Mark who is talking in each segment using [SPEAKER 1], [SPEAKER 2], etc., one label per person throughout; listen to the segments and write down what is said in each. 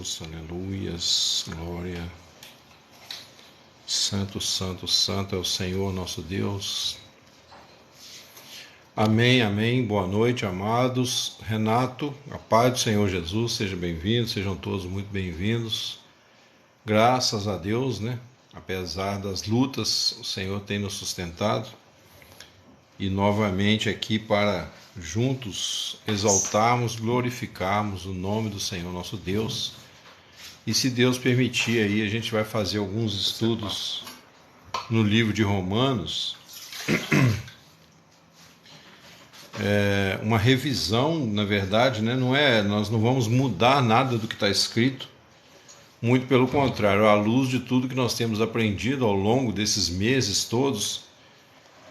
[SPEAKER 1] Deus, aleluias, glória. Santo, santo, santo é o Senhor nosso Deus. Amém, amém. Boa noite, amados. Renato, a paz do Senhor Jesus, seja bem-vindo, sejam todos muito bem-vindos. Graças a Deus, né? Apesar das lutas, o Senhor tem nos sustentado. E novamente aqui para juntos exaltarmos, glorificarmos o nome do Senhor nosso Deus. E se Deus permitir aí, a gente vai fazer alguns estudos no livro de Romanos. Uma revisão, na verdade, né? Nós não vamos mudar nada do que está escrito. Muito pelo contrário, à luz de tudo que nós temos aprendido ao longo desses meses todos,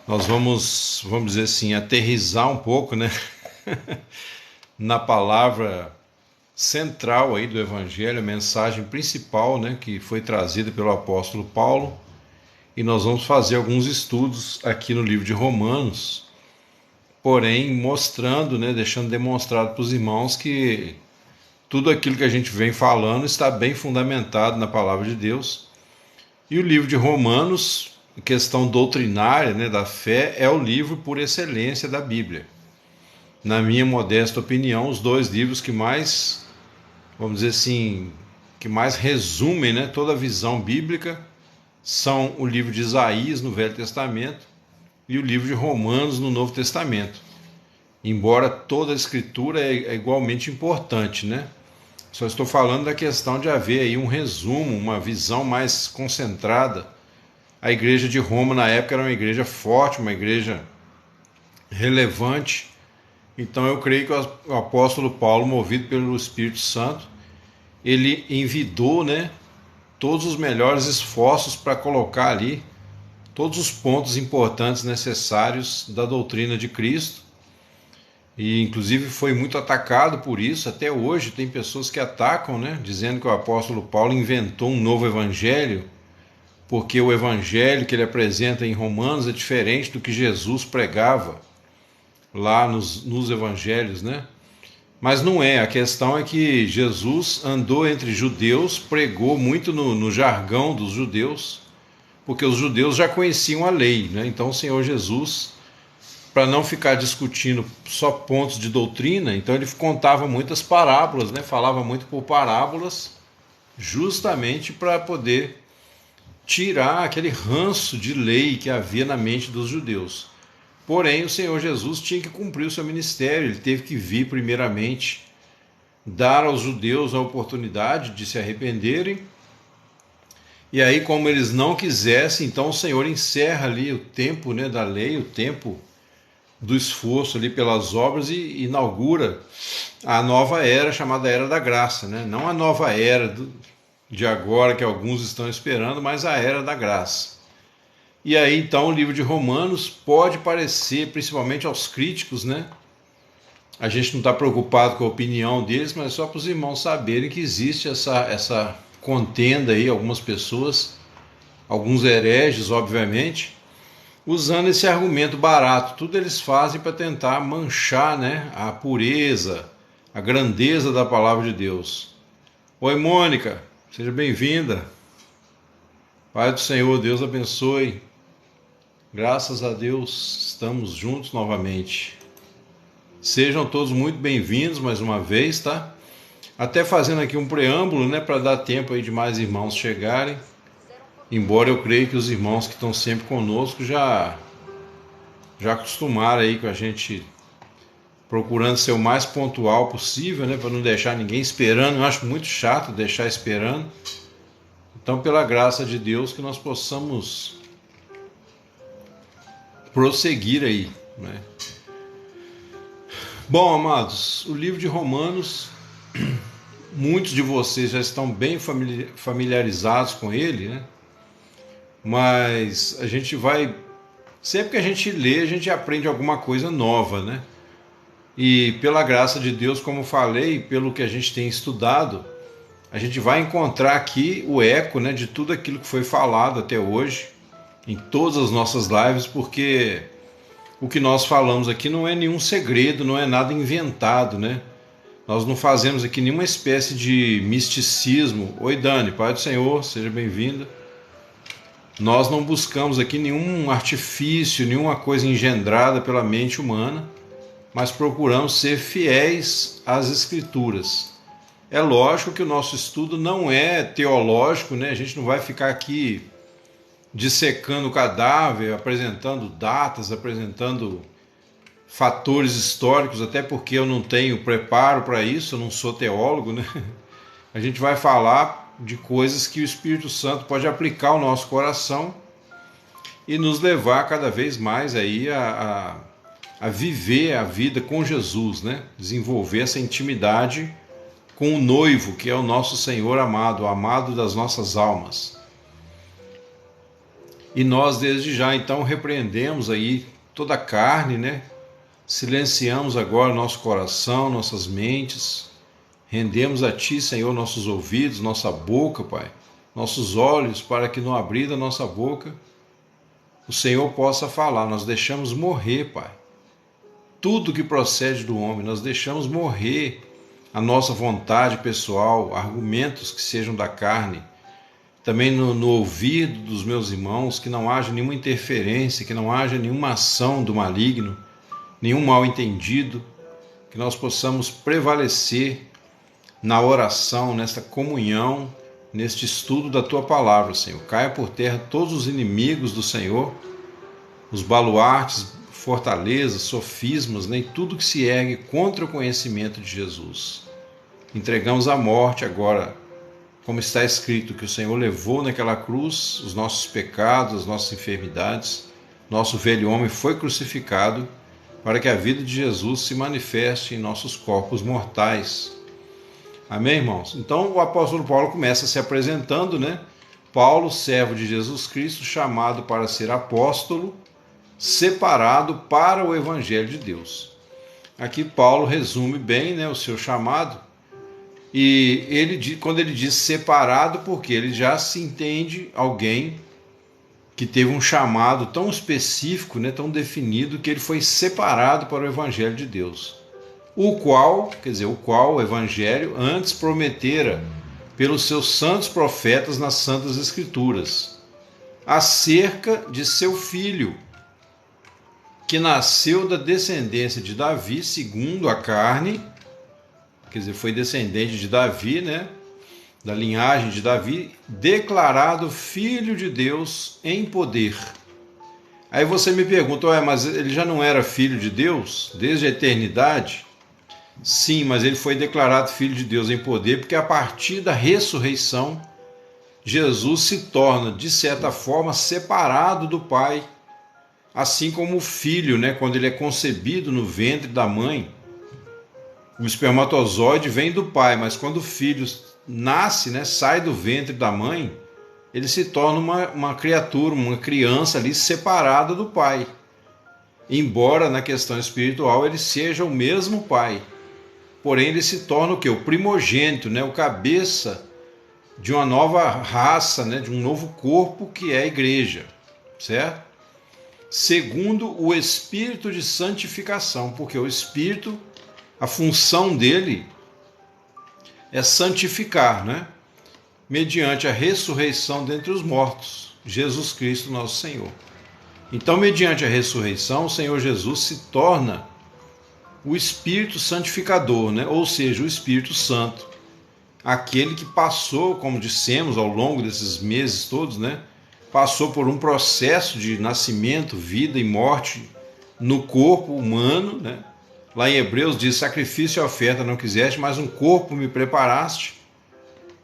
[SPEAKER 1] nós vamos dizer assim, aterrissar um pouco, né? na palavra central aí do Evangelho, a mensagem principal, né, que foi trazida pelo apóstolo Paulo. E nós vamos fazer alguns estudos aqui no livro de Romanos, porém mostrando, né, deixando demonstrado para os irmãos que tudo aquilo que a gente vem falando está bem fundamentado na palavra de Deus. E o livro de Romanos, questão doutrinária, né, da fé, é o livro por excelência da Bíblia. Na minha modesta opinião, os dois livros que mais, vamos dizer assim, que mais resumem, né, toda a visão bíblica são o livro de Isaías no Velho Testamento e o livro de Romanos no Novo Testamento. Embora toda a escritura é igualmente importante, né? Só estou falando da questão de haver aí um resumo, uma visão mais concentrada. A igreja de Roma na época era uma igreja forte, uma igreja relevante. Então eu creio que o apóstolo Paulo, movido pelo Espírito Santo, ele envidou, né, todos os melhores esforços para colocar ali todos os pontos importantes necessários da doutrina de Cristo. E inclusive foi muito atacado por isso. Até hoje tem pessoas que atacam, né, dizendo que o apóstolo Paulo inventou um novo evangelho, porque o evangelho que ele apresenta em Romanos é diferente do que Jesus pregava lá nos evangelhos, né? Mas não é, a questão é que Jesus andou entre judeus, pregou muito no jargão dos judeus, porque os judeus já conheciam a lei, né? Então o Senhor Jesus, para não ficar discutindo só pontos de doutrina, então ele contava muitas parábolas, né? Falava muito por parábolas, justamente para poder tirar aquele ranço de lei que havia na mente dos judeus. Porém, o Senhor Jesus tinha que cumprir o seu ministério, ele teve que vir primeiramente dar aos judeus a oportunidade de se arrependerem. E aí, como eles não quisessem, então o Senhor encerra ali o tempo, né, da lei, o tempo do esforço ali pelas obras e inaugura a nova era, chamada Era da Graça, né? Não a nova era de agora que alguns estão esperando, mas a Era da Graça. E aí então o livro de Romanos pode parecer, principalmente aos críticos, né? A gente não está preocupado com a opinião deles, mas só para os irmãos saberem que existe essa contenda aí, algumas pessoas, alguns hereges, obviamente, usando esse argumento barato. Tudo eles fazem para tentar manchar, né, a pureza, a grandeza da palavra de Deus. Oi, Mônica, seja bem-vinda. Pai do Senhor, Deus abençoe. Graças a Deus, estamos juntos novamente. Sejam todos muito bem-vindos mais uma vez, tá? Até fazendo aqui um preâmbulo, né, para dar tempo aí de mais irmãos chegarem. Embora eu creia que os irmãos que estão sempre conosco já acostumaram aí com a gente, procurando ser o mais pontual possível, né, para não deixar ninguém esperando. Eu acho muito chato deixar esperando. Então, pela graça de Deus, que nós possamos prosseguir aí, né? Bom, amados, o livro de Romanos, muitos de vocês já estão bem familiarizados com ele, né? Mas a gente vai, sempre que a gente lê, a gente aprende alguma coisa nova, né? E pela graça de Deus, como falei, pelo que a gente tem estudado, a gente vai encontrar aqui o eco, né, de tudo aquilo que foi falado até hoje, em todas as nossas lives, porque o que nós falamos aqui não é nenhum segredo, não é nada inventado, né? Nós não fazemos aqui nenhuma espécie de misticismo. Oi, Dani, Pai do Senhor, seja bem-vinda. Nós não buscamos aqui nenhum artifício, nenhuma coisa engendrada pela mente humana, mas procuramos ser fiéis às Escrituras. É lógico que o nosso estudo não é teológico, né? A gente não vai ficar aqui dissecando o cadáver, apresentando datas, apresentando fatores históricos, até porque eu não tenho preparo para isso, eu não sou teólogo, né? A gente vai falar de coisas que o Espírito Santo pode aplicar ao nosso coração e nos levar cada vez mais aí a viver a vida com Jesus, né? Desenvolver essa intimidade com o noivo, que é o nosso Senhor amado, o amado das nossas almas. E nós desde já então repreendemos aí toda a carne, né? Silenciamos agora nosso coração, nossas mentes, rendemos a Ti, Senhor, nossos ouvidos, nossa boca, Pai, nossos olhos, para que no abrir da nossa boca o Senhor possa falar. Nós deixamos morrer, Pai, tudo que procede do homem, nós deixamos morrer a nossa vontade pessoal, argumentos que sejam da carne, também no ouvido dos meus irmãos, que não haja nenhuma interferência, que não haja nenhuma ação do maligno, nenhum mal entendido, que nós possamos prevalecer na oração, nesta comunhão, neste estudo da Tua Palavra, Senhor. Caia por terra todos os inimigos do Senhor, os baluartes, fortalezas, sofismas, nem tudo que se ergue contra o conhecimento de Jesus. Entregamos à morte agora, como está escrito, que o Senhor levou naquela cruz os nossos pecados, as nossas enfermidades, nosso velho homem foi crucificado, para que a vida de Jesus se manifeste em nossos corpos mortais. Amém, irmãos? Então o apóstolo Paulo começa se apresentando, né? Paulo, servo de Jesus Cristo, chamado para ser apóstolo, separado para o Evangelho de Deus. Aqui Paulo resume bem, né, o seu chamado, e quando ele diz separado, porque ele já se entende alguém que teve um chamado tão específico, né, tão definido, que ele foi separado para o Evangelho de Deus, o qual o Evangelho antes prometera pelos seus santos profetas nas Santas Escrituras, acerca de seu filho, que nasceu da descendência de Davi, segundo a carne, foi descendente de Davi, né, da linhagem de Davi, declarado Filho de Deus em poder. Aí você me pergunta, mas ele já não era Filho de Deus desde a eternidade? Sim, mas ele foi declarado Filho de Deus em poder, porque a partir da ressurreição, Jesus se torna, de certa forma, separado do Pai, assim como o filho, né, quando ele é concebido no ventre da mãe, o espermatozoide vem do pai, mas quando o filho nasce, né, sai do ventre da mãe, ele se torna uma criatura, uma criança ali separada do pai. Embora na questão espiritual ele seja o mesmo pai, porém ele se torna o quê? O primogênito, né, o cabeça de uma nova raça, né, de um novo corpo que é a igreja, certo? Segundo o Espírito de santificação, porque o Espírito, a função dele é santificar, né? Mediante a ressurreição dentre os mortos, Jesus Cristo nosso Senhor. Então, mediante a ressurreição, o Senhor Jesus se torna o Espírito santificador, né? Ou seja, o Espírito Santo, aquele que passou, como dissemos ao longo desses meses todos, né? Passou por um processo de nascimento, vida e morte no corpo humano, né? Lá em Hebreus diz, sacrifício e oferta não quiseste, mas um corpo me preparaste.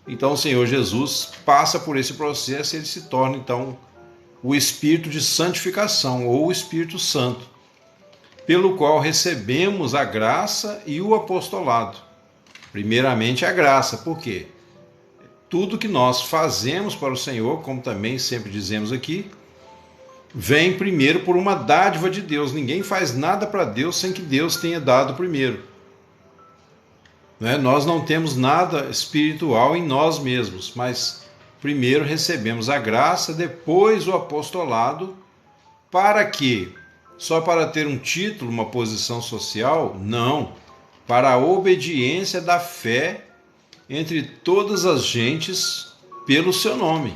[SPEAKER 1] Então o Senhor Jesus passa por esse processo e ele se torna então o Espírito de santificação, ou o Espírito Santo, pelo qual recebemos a graça e o apostolado. Primeiramente a graça, por quê? Tudo que nós fazemos para o Senhor, como também sempre dizemos aqui, vem primeiro por uma dádiva de Deus. Ninguém faz nada para Deus sem que Deus tenha dado primeiro. Nós não temos nada espiritual em nós mesmos, mas primeiro recebemos a graça, depois o apostolado. Para quê? Só para ter um título, uma posição social? Não. para a obediência da fé entre todas as gentes pelo seu nome.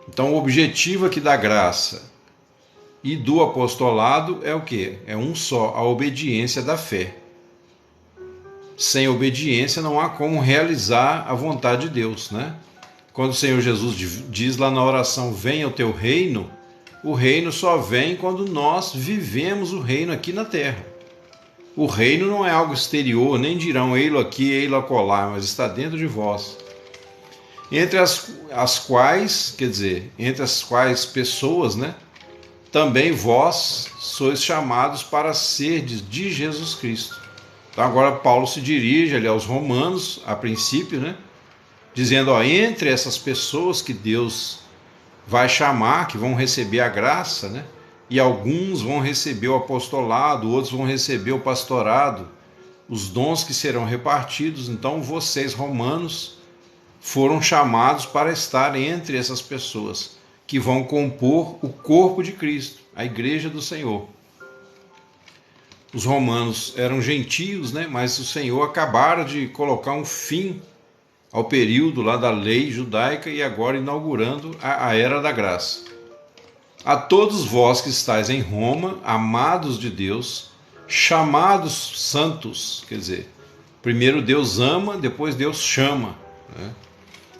[SPEAKER 1] Então, o objetivo aqui da graça e do apostolado é o quê? É um só, a obediência da fé. Sem obediência não há como realizar a vontade de Deus, né? Quando o Senhor Jesus diz lá na oração, venha o teu reino, o reino só vem quando nós vivemos o reino aqui na terra. O reino não é algo exterior, nem dirão ei-lo aqui, ei-lo acolá, mas está dentro de vós. Entre as quais, entre as quais pessoas, né? Também vós sois chamados para serdes de Jesus Cristo. Então agora Paulo se dirige ali aos romanos, a princípio, né? Dizendo, ó, entre essas pessoas que Deus vai chamar, que vão receber a graça, né? E alguns vão receber o apostolado, outros vão receber o pastorado, os dons que serão repartidos. Então vocês, romanos, foram chamados para estar entre essas pessoas que vão compor o corpo de Cristo, a igreja do Senhor. Os romanos eram gentios, né? Mas o Senhor acabara de colocar um fim ao período lá da lei judaica e agora inaugurando a era da graça. A todos vós que estáis em Roma, amados de Deus, chamados santos, primeiro Deus ama, depois Deus chama, né?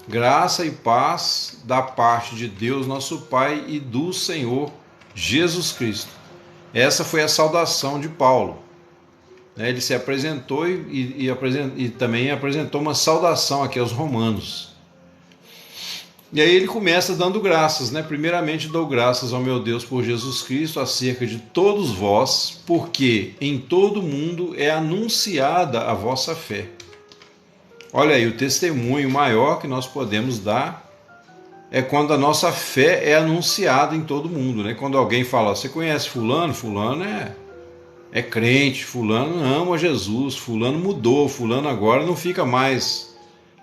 [SPEAKER 1] Graça e paz da parte de Deus nosso Pai e do Senhor Jesus Cristo. Essa foi a saudação de Paulo. Ele se apresentou e também apresentou uma saudação aqui aos romanos. E aí ele começa dando graças, né? Primeiramente dou graças ao meu Deus por Jesus Cristo acerca de todos vós, porque em todo o mundo é anunciada a vossa fé. Olha aí, o testemunho maior que nós podemos dar é quando a nossa fé é anunciada em todo o mundo, né? Quando alguém fala, você conhece fulano? Fulano é crente, fulano ama Jesus, fulano mudou, fulano agora não fica mais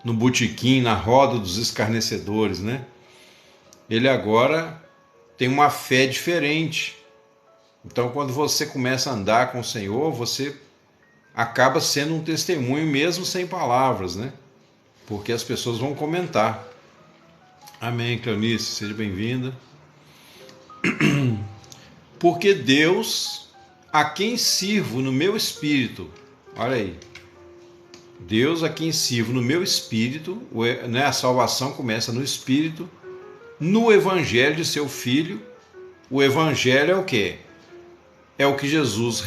[SPEAKER 1] no botequim, na roda dos escarnecedores, né? Ele agora tem uma fé diferente. Então, quando você começa a andar com o Senhor, você acaba sendo um testemunho mesmo sem palavras, né? Porque as pessoas vão comentar. Amém, Cleonice, seja bem-vinda. Porque Deus, a quem sirvo no meu espírito, olha aí, Deus a quem sirvo no meu espírito, né, a salvação começa no espírito, no evangelho de seu filho. O evangelho é o quê? É o que Jesus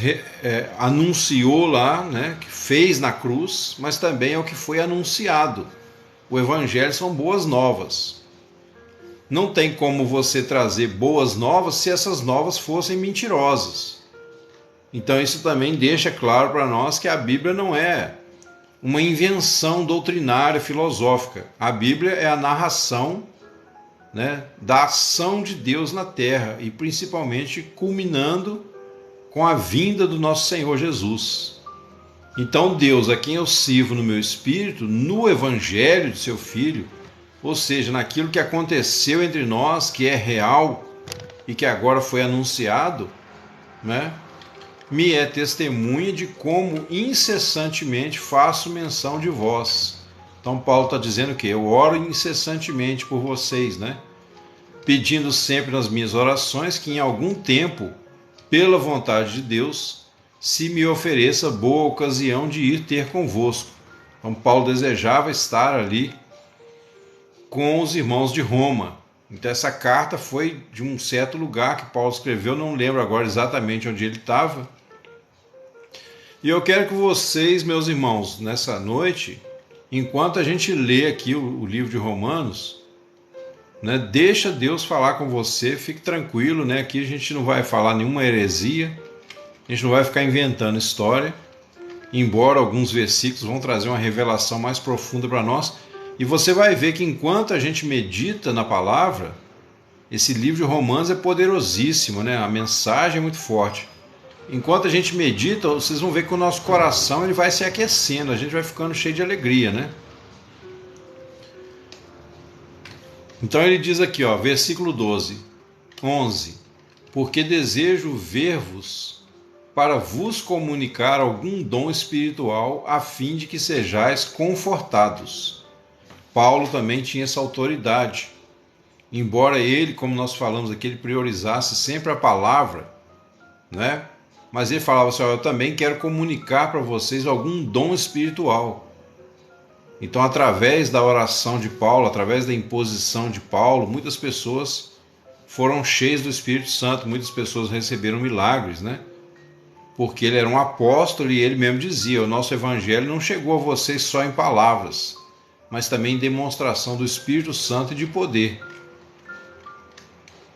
[SPEAKER 1] anunciou lá, né, que fez na cruz, mas também é o que foi anunciado. O evangelho são boas novas. Não tem como você trazer boas novas se essas novas fossem mentirosas. Então isso também deixa claro para nós que a Bíblia não é uma invenção doutrinária filosófica. A Bíblia é a narração, né, da ação de Deus na terra e principalmente culminando com a vinda do nosso Senhor Jesus. Então Deus, a quem eu sirvo no meu espírito, no evangelho de seu Filho, ou seja, naquilo que aconteceu entre nós, que é real e que agora foi anunciado, né, me é testemunha de como incessantemente faço menção de vós. Então Paulo está dizendo que eu oro incessantemente por vocês, né? Pedindo sempre nas minhas orações que em algum tempo, pela vontade de Deus, se me ofereça boa ocasião de ir ter convosco. Então Paulo desejava estar ali com os irmãos de Roma. Então essa carta foi de um certo lugar que Paulo escreveu, não lembro agora exatamente onde ele estava. E eu quero que vocês, meus irmãos, nessa noite, enquanto a gente lê aqui o livro de Romanos, né, deixa Deus falar com você, fique tranquilo, né? Aqui a gente não vai falar nenhuma heresia, a gente não vai ficar inventando história, embora alguns versículos vão trazer uma revelação mais profunda para nós. E você vai ver que enquanto a gente medita na palavra, esse livro de Romanos é poderosíssimo, né? A mensagem é muito forte. Enquanto a gente medita, vocês vão ver que o nosso coração ele vai se aquecendo, a gente vai ficando cheio de alegria, né? Então ele diz aqui, ó, versículo 11: porque desejo ver-vos para vos comunicar algum dom espiritual, a fim de que sejais confortados. Paulo também tinha essa autoridade. Embora ele, como nós falamos aqui, ele priorizasse sempre a palavra, né? Mas ele falava assim: eu também quero comunicar para vocês algum dom espiritual. Então, através da oração de Paulo, através da imposição de Paulo, muitas pessoas foram cheias do Espírito Santo, muitas pessoas receberam milagres, né? Porque ele era um apóstolo e ele mesmo dizia: o nosso evangelho não chegou a vocês só em palavras, mas também em demonstração do Espírito Santo e de poder.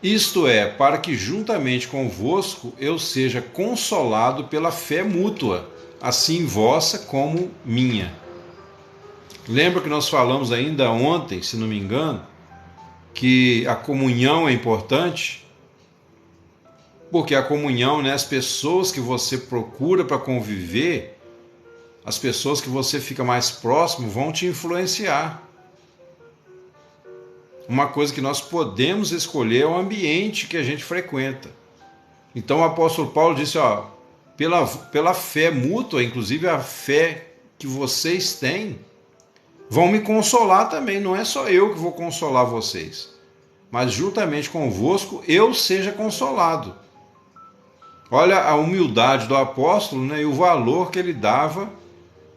[SPEAKER 1] Isto é, para que juntamente convosco eu seja consolado pela fé mútua, assim vossa como minha. Lembra que nós falamos ainda ontem, se não me engano, que a comunhão é importante? Porque a comunhão, né, as pessoas que você procura para conviver, as pessoas que você fica mais próximo vão te influenciar. Uma coisa que nós podemos escolher é o ambiente que a gente frequenta. Então o apóstolo Paulo disse, pela fé mútua, inclusive a fé que vocês têm, vão me consolar também. Não é só eu que vou consolar vocês, mas juntamente convosco eu seja consolado. Olha a humildade do apóstolo, né, e o valor que ele dava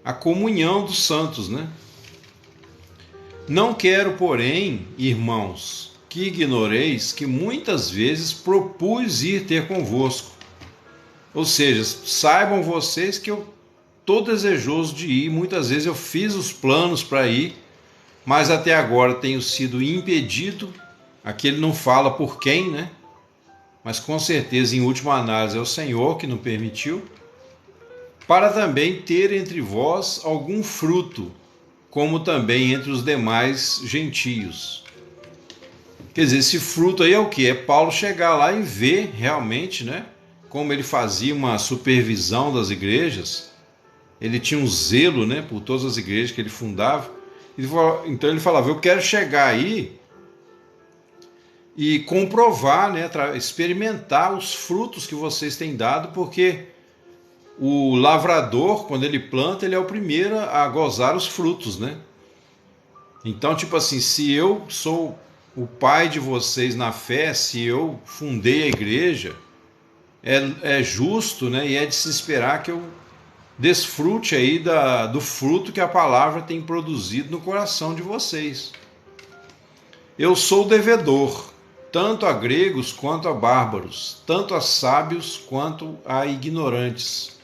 [SPEAKER 1] à comunhão dos santos, né? Não quero, porém, irmãos, que ignoreis que muitas vezes propus ir ter convosco. Ou seja, saibam vocês que eu estou desejoso de ir, muitas vezes eu fiz os planos para ir, mas até agora tenho sido impedido. Aqui ele não fala por quem, né? Mas com certeza, em última análise, é o Senhor que não permitiu, para também ter entre vós algum fruto, como também entre os demais gentios. Quer dizer, esse fruto aí é o que? É Paulo chegar lá e ver realmente, né, como ele fazia uma supervisão das igrejas. Ele tinha um zelo, né, por todas as igrejas que ele fundava. Então ele falava: eu quero chegar aí e comprovar, né, experimentar os frutos que vocês têm dado, porque o lavrador, quando ele planta, ele é o primeiro a gozar os frutos, né? Então, tipo assim, se eu sou o pai de vocês na fé, se eu fundei a igreja, é justo, né, e é de se esperar que eu desfrute aí do fruto que a palavra tem produzido no coração de vocês. Eu sou devedor, tanto a gregos quanto a bárbaros, tanto a sábios quanto a ignorantes.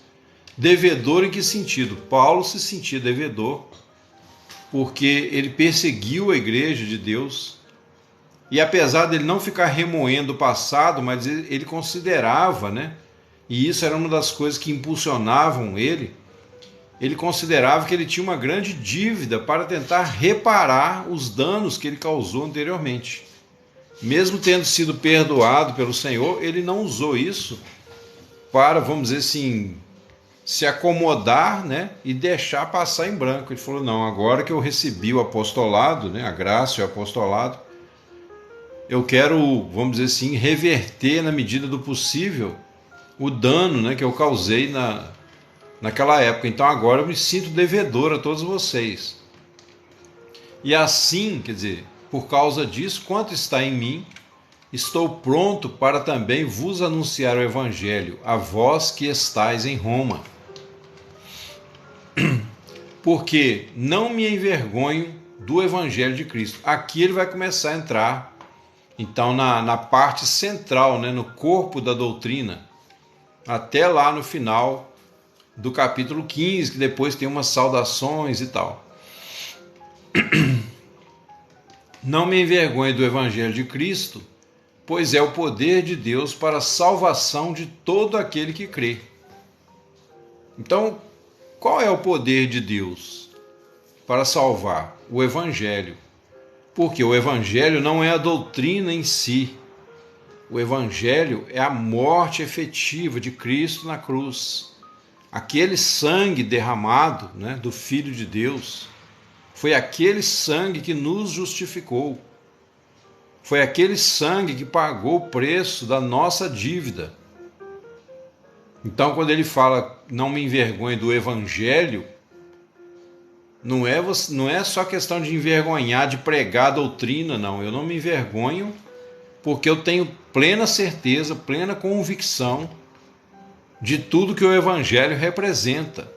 [SPEAKER 1] Devedor em que sentido? Paulo se sentia devedor porque ele perseguiu a igreja de Deus, e apesar dele não ficar remoendo o passado, mas ele considerava, né? E isso era uma das coisas que impulsionavam ele considerava que ele tinha uma grande dívida para tentar reparar os danos que ele causou anteriormente. Mesmo tendo sido perdoado pelo Senhor, ele não usou isso para, vamos dizer assim, se acomodar, né, e deixar passar em branco. Ele falou: não, agora que eu recebi o apostolado, né, a graça e o apostolado, eu quero, vamos dizer assim, reverter na medida do possível o dano, né, que eu causei naquela época. Então agora eu me sinto devedor a todos vocês. E assim, quer dizer, por causa disso, quanto está em mim, estou pronto para também vos anunciar o Evangelho, a vós que estáis em Roma. Porque não me envergonho do Evangelho de Cristo. Aqui ele vai começar a entrar, então, na parte central, né, no corpo da doutrina, até lá no final do capítulo 15, que depois tem umas saudações e tal. Não me envergonhe do Evangelho de Cristo, pois é o poder de Deus para a salvação de todo aquele que crê. Então, qual é o poder de Deus para salvar? O Evangelho. Porque o Evangelho não é a doutrina em si. O Evangelho é a morte efetiva de Cristo na cruz. Aquele sangue derramado, né, do Filho de Deus, foi aquele sangue que nos justificou. Foi aquele sangue que pagou o preço da nossa dívida. Então, quando ele fala não me envergonhe do evangelho, não é só questão de envergonhar, de pregar a doutrina, não. Eu não me envergonho porque eu tenho plena certeza, plena convicção de tudo que o evangelho representa.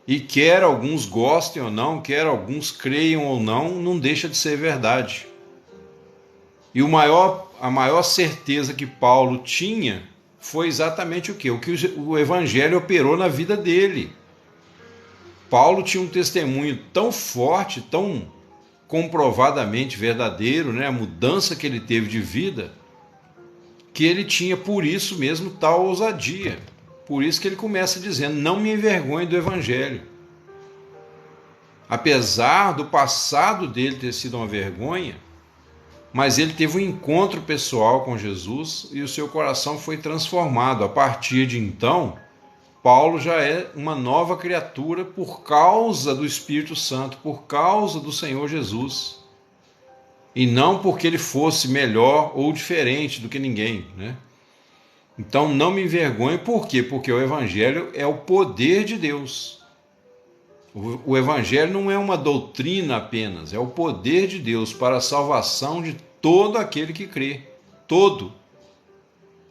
[SPEAKER 1] E quer alguns gostem ou não, quer alguns creiam ou não, não deixa de ser verdade. E a maior certeza que Paulo tinha foi exatamente o que? O que o evangelho operou na vida dele. Paulo tinha um testemunho tão forte, tão comprovadamente verdadeiro, né? A mudança que ele teve de vida, que ele tinha por isso mesmo tal ousadia. Por isso que ele começa dizendo, não me envergonhe do evangelho. Apesar do passado dele ter sido uma vergonha, mas ele teve um encontro pessoal com Jesus e o seu coração foi transformado. A partir de então, Paulo já é uma nova criatura por causa do Espírito Santo, por causa do Senhor Jesus. E não porque ele fosse melhor ou diferente do que ninguém, né? Então não me envergonhe, por quê? Porque o Evangelho é o poder de Deus. O Evangelho não é uma doutrina apenas, é o poder de Deus para a salvação de todo aquele que crê. Todo.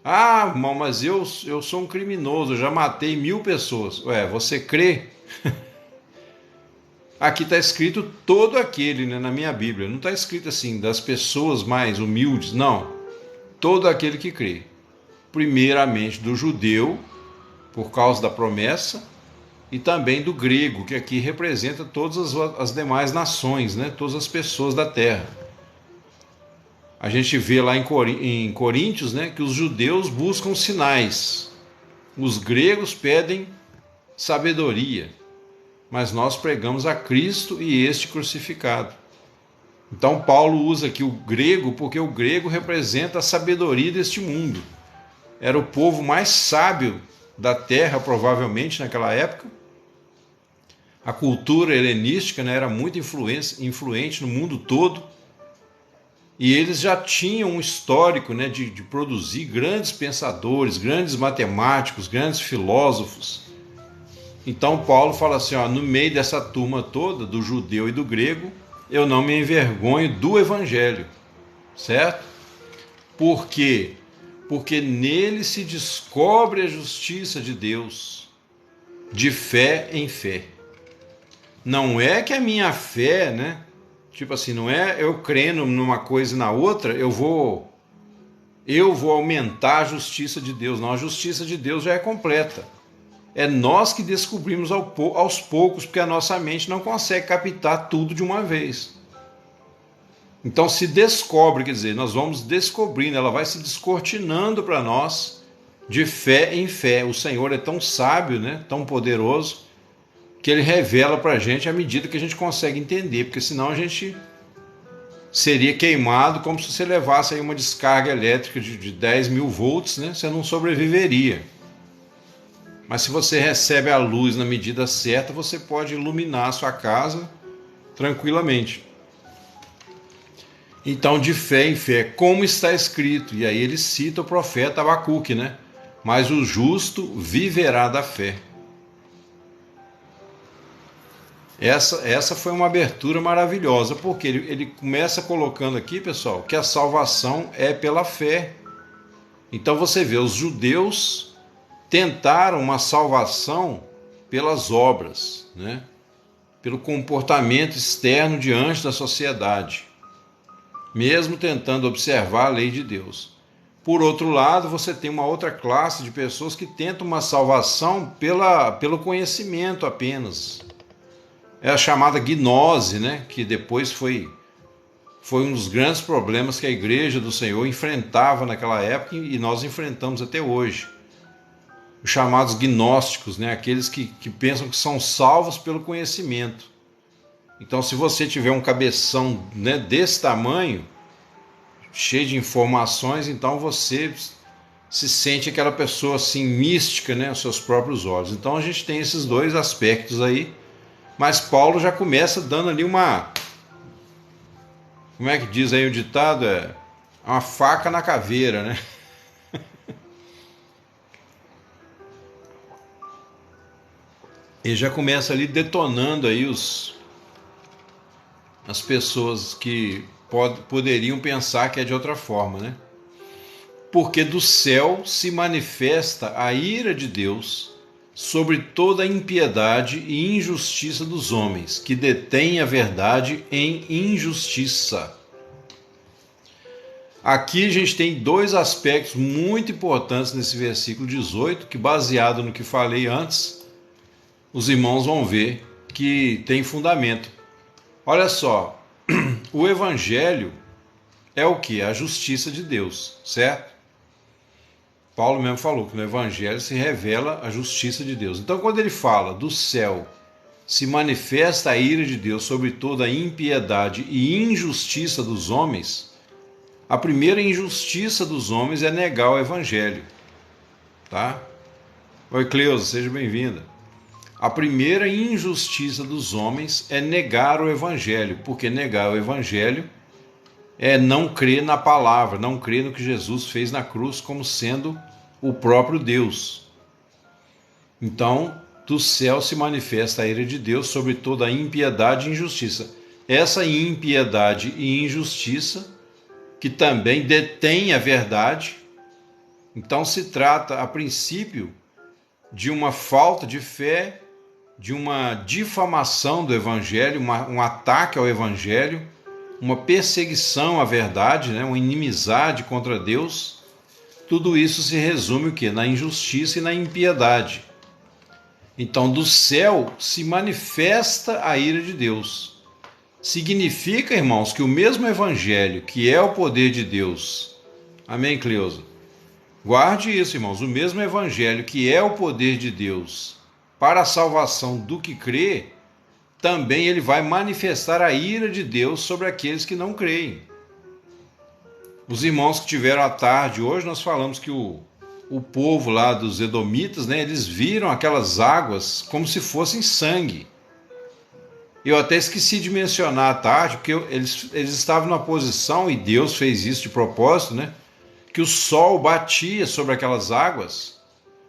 [SPEAKER 1] Ah, irmão, mas eu sou um criminoso, eu já matei 1000 pessoas. Ué, você crê? Aqui está escrito todo aquele, né, na minha Bíblia. Não está escrito assim, das pessoas mais humildes, não. Todo aquele que crê. Primeiramente do judeu, por causa da promessa, e também do grego, que aqui representa todas as demais nações, né, todas as pessoas da terra. A gente vê lá em Coríntios, né, que os judeus buscam sinais, os gregos pedem sabedoria, mas nós pregamos a Cristo e este crucificado. Então Paulo usa aqui o grego porque o grego representa a sabedoria deste mundo. Era o povo mais sábio da terra, provavelmente, naquela época. A cultura helenística, né, era muito influente no mundo todo. E eles já tinham um histórico, né, de produzir grandes pensadores, grandes matemáticos, grandes filósofos. Então Paulo fala assim, ó, no meio dessa turma toda, do judeu e do grego, eu não me envergonho do evangelho, certo? Por quê? Porque nele se descobre a justiça de Deus, de fé em fé. Não é que a minha fé, né? Tipo assim, não é eu crendo numa coisa e na outra, eu vou aumentar a justiça de Deus. Não, a justiça de Deus já é completa. É nós que descobrimos aos poucos, porque a nossa mente não consegue captar tudo de uma vez. Então se descobre, quer dizer, nós vamos descobrindo, ela vai se descortinando para nós de fé em fé. O Senhor é tão sábio, né, tão poderoso, que Ele revela para a gente à medida que a gente consegue entender, porque senão a gente seria queimado como se você levasse aí uma descarga elétrica de 10.000 volts, né, você não sobreviveria. Mas se você recebe a luz na medida certa, você pode iluminar a sua casa tranquilamente. Então, de fé em fé, como está escrito, e aí ele cita o profeta Abacuque, né? Mas o justo viverá da fé. Essa foi uma abertura maravilhosa, porque ele começa colocando aqui, pessoal, que a salvação é pela fé. Então você vê, os judeus tentaram uma salvação pelas obras, né? Pelo comportamento externo diante da sociedade, mesmo tentando observar a lei de Deus. Por outro lado, você tem uma outra classe de pessoas que tentam uma salvação pelo conhecimento apenas. É a chamada gnose, né? Que depois foi um dos grandes problemas que a Igreja do Senhor enfrentava naquela época e nós enfrentamos até hoje. Os chamados gnósticos, né? Aqueles que pensam que são salvos pelo conhecimento. Então, se você tiver um cabeção, né, desse tamanho, cheio de informações, então você se sente aquela pessoa assim mística, né, aos seus próprios olhos. Então a gente tem esses dois aspectos aí, mas Paulo já começa dando ali uma, como é que diz aí o ditado? É uma faca na caveira, né? Ele já começa ali detonando aí as pessoas que poderiam pensar que é de outra forma, né? Porque do céu se manifesta a ira de Deus sobre toda a impiedade e injustiça dos homens, que detêm a verdade em injustiça. Aqui a gente tem dois aspectos muito importantes nesse versículo 18, que, baseado no que falei antes, os irmãos vão ver que tem fundamento. Olha só, o Evangelho é o que? A justiça de Deus, certo? Paulo mesmo falou que no Evangelho se revela a justiça de Deus. Então, quando ele fala do céu se manifesta a ira de Deus sobre toda a impiedade e injustiça dos homens, a primeira injustiça dos homens é negar o Evangelho. Tá? Oi, Cleusa, seja bem-vinda. A primeira injustiça dos homens é negar o Evangelho, porque negar o Evangelho é não crer na palavra, não crer no que Jesus fez na cruz como sendo o próprio Deus. Então, do céu se manifesta a ira de Deus sobre toda a impiedade e injustiça. Essa impiedade e injustiça, que também detém a verdade, então se trata, a princípio, de uma falta de fé, de uma difamação do Evangelho, um ataque ao Evangelho, uma perseguição à verdade, né? Uma inimizade contra Deus. Tudo isso se resume o quê? Na injustiça e na impiedade. Então, do céu se manifesta a ira de Deus. Significa, irmãos, que o mesmo Evangelho, que é o poder de Deus, amém, Cleusa? Guarde isso, irmãos, o mesmo Evangelho, que é o poder de Deus para a salvação do que crê, também ele vai manifestar a ira de Deus sobre aqueles que não creem. Os irmãos que tiveram à tarde hoje, nós falamos que o povo lá dos Edomitas, né, eles viram aquelas águas como se fossem sangue. Eu até esqueci de mencionar à tarde, porque eles estavam numa posição, e Deus fez isso de propósito, né, que o sol batia sobre aquelas águas,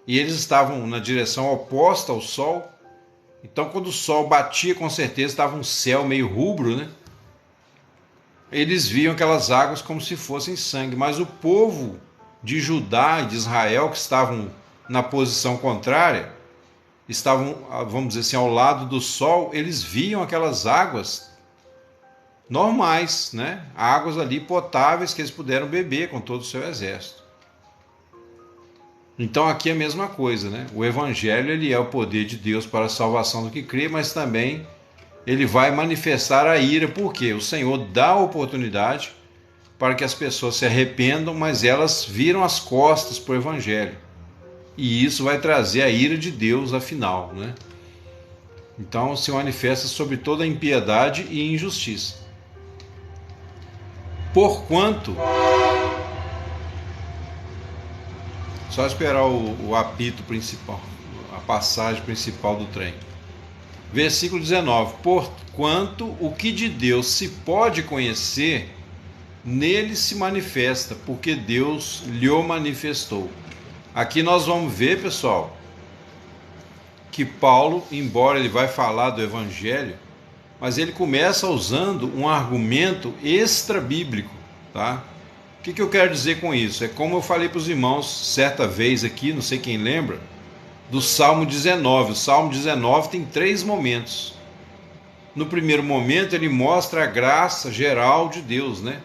[SPEAKER 1] e eles estavam na direção oposta ao sol. Então, quando o sol batia, com certeza estava um céu meio rubro, né? Eles viam aquelas águas como se fossem sangue, mas o povo de Judá e de Israel, que estavam na posição contrária, estavam, vamos dizer assim, ao lado do sol, eles viam aquelas águas normais, né? Águas ali potáveis que eles puderam beber com todo o seu exército. Então aqui é a mesma coisa, né? O Evangelho, ele é o poder de Deus para a salvação do que crê, mas também ele vai manifestar a ira, porque o Senhor dá a oportunidade para que as pessoas se arrependam, mas elas viram as costas para o Evangelho. E isso vai trazer a ira de Deus afinal, né? Então se manifesta sobre toda a impiedade e injustiça. Porquanto, só esperar o apito principal, a passagem principal do trem. Versículo 19. Porquanto o que de Deus se pode conhecer, nele se manifesta, porque Deus lhe o manifestou. Aqui nós vamos ver, pessoal, que Paulo, embora ele vai falar do Evangelho, mas ele começa usando um argumento extra-bíblico, tá? O que eu quero dizer com isso? É como eu falei para os irmãos certa vez aqui, não sei quem lembra, do Salmo 19. O Salmo 19 tem 3 momentos. No primeiro momento ele mostra a graça geral de Deus, né?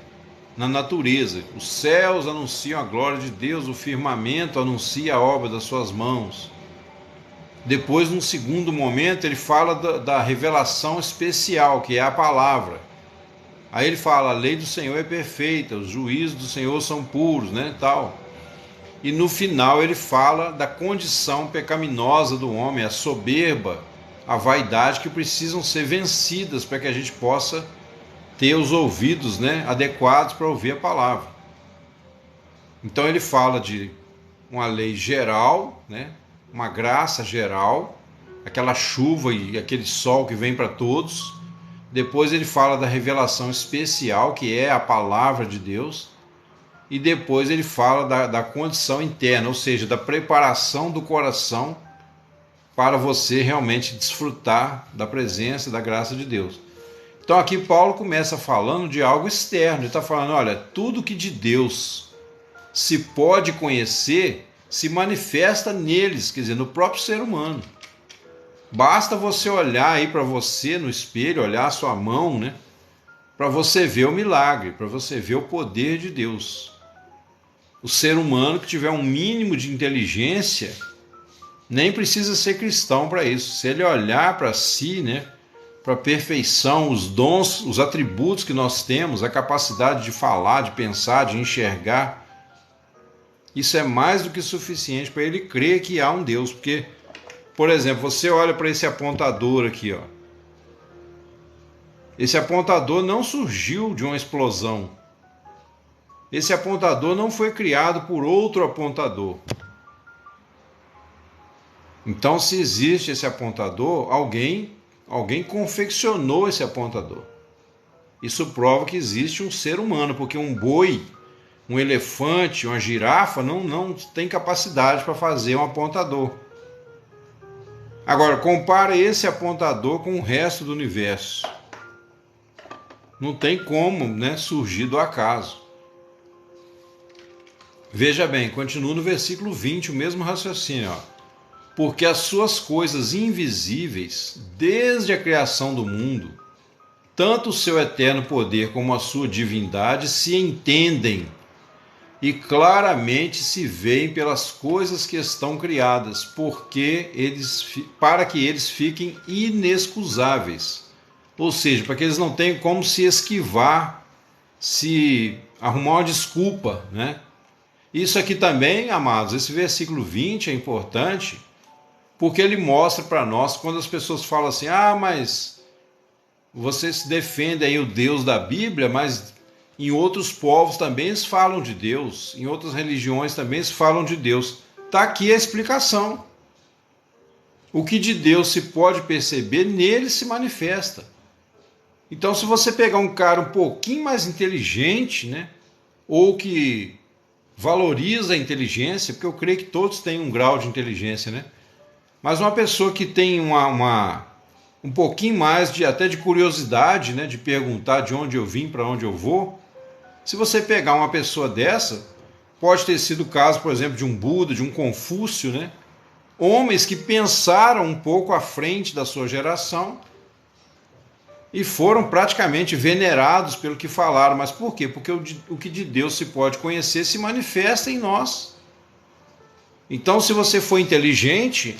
[SPEAKER 1] Na natureza. Os céus anunciam a glória de Deus, o firmamento anuncia a obra das suas mãos. Depois, num segundo momento, ele fala da revelação especial, que é a palavra. Aí ele fala, a lei do Senhor é perfeita, os juízos do Senhor são puros, né, tal. E no final ele fala da condição pecaminosa do homem, a soberba, a vaidade, que precisam ser vencidas para que a gente possa ter os ouvidos, né, adequados para ouvir a palavra. Então ele fala de uma lei geral, né, uma graça geral, aquela chuva e aquele sol que vem para todos. Depois ele fala da revelação especial, que é a palavra de Deus. E depois ele fala da condição interna, ou seja, da preparação do coração para você realmente desfrutar da presença e da graça de Deus. Então aqui Paulo começa falando de algo externo, ele está falando, olha, tudo que de Deus se pode conhecer se manifesta neles, quer dizer, no próprio ser humano. Basta você olhar aí para você no espelho, olhar a sua mão, né? Para você ver o milagre, para você ver o poder de Deus. O ser humano que tiver um mínimo de inteligência, nem precisa ser cristão para isso. Se ele olhar para si, né? Para a perfeição, os dons, os atributos que nós temos, a capacidade de falar, de pensar, de enxergar, isso é mais do que suficiente para ele crer que há um Deus. Porque, por exemplo, você olha para esse apontador aqui, ó. Esse apontador não surgiu de uma explosão. Esse apontador não foi criado por outro apontador. Então, se existe esse apontador, alguém confeccionou esse apontador. Isso prova que existe um ser humano, porque um boi, um elefante, uma girafa não tem capacidade para fazer um apontador. Agora, compara esse apontador com o resto do universo. Não tem como, né, surgir do acaso. Veja bem, continua no versículo 20, o mesmo raciocínio, ó. Porque as suas coisas invisíveis, desde a criação do mundo, tanto o seu eterno poder como a sua divindade se entendem e claramente se veem pelas coisas que estão criadas, para que eles fiquem inexcusáveis. Ou seja, para que eles não tenham como se esquivar, se arrumar uma desculpa, né? Isso aqui também, amados, esse versículo 20 é importante, porque ele mostra para nós, quando as pessoas falam assim, mas vocês defendem aí o Deus da Bíblia, mas em outros povos também eles falam de Deus, em outras religiões também eles falam de Deus. Está aqui a explicação. O que de Deus se pode perceber, nele se manifesta. Então, se você pegar um cara um pouquinho mais inteligente, né, ou que valoriza a inteligência, porque eu creio que todos têm um grau de inteligência, né? Mas uma pessoa que tem um pouquinho mais até de curiosidade, né, de perguntar de onde eu vim, para onde eu vou, se você pegar uma pessoa dessa, pode ter sido o caso, por exemplo, de um Buda, de um Confúcio, né? Homens que pensaram um pouco à frente da sua geração e foram praticamente venerados pelo que falaram. Mas por quê? Porque o que de Deus se pode conhecer se manifesta em nós. Então, se você for inteligente,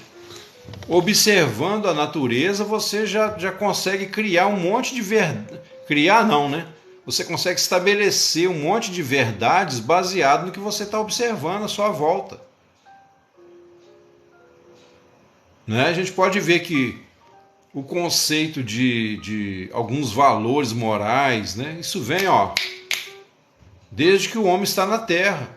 [SPEAKER 1] observando a natureza, você já consegue criar um monte de verdade. Criar não, né? Você consegue estabelecer um monte de verdades baseado no que você está observando à sua volta. Né? A gente pode ver que o conceito de alguns valores morais, né? Isso vem, desde que o homem está na Terra.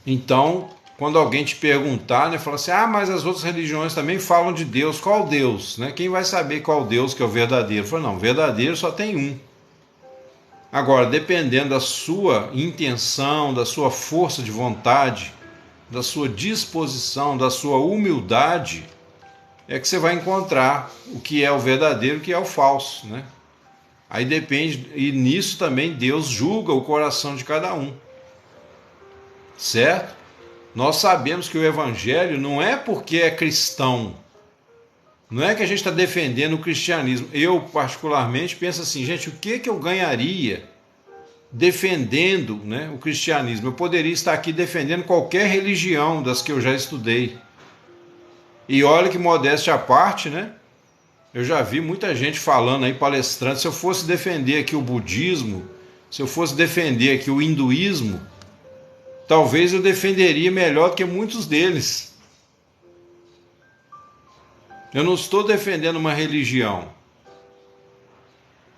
[SPEAKER 1] Então, quando alguém te perguntar, né, fala assim, mas as outras religiões também falam de Deus. Qual Deus? Né? Quem vai saber qual Deus que é o verdadeiro? Eu falo, não, verdadeiro só tem um. Agora, dependendo da sua intenção, da sua força de vontade, da sua disposição, da sua humildade, é que você vai encontrar o que é o verdadeiro e o que é o falso, né? Aí depende, e nisso também Deus julga o coração de cada um. Certo? Nós sabemos que o Evangelho não é porque é cristão, não é que a gente está defendendo o cristianismo. Eu, particularmente, penso assim, gente, o que eu ganharia defendendo, né, o cristianismo? Eu poderia estar aqui defendendo qualquer religião das que eu já estudei. E olha que modéstia à parte, né? Eu já vi muita gente falando aí, palestrante, se eu fosse defender aqui o budismo, se eu fosse defender aqui o hinduísmo, talvez eu defenderia melhor do que muitos deles. Eu não estou defendendo uma religião.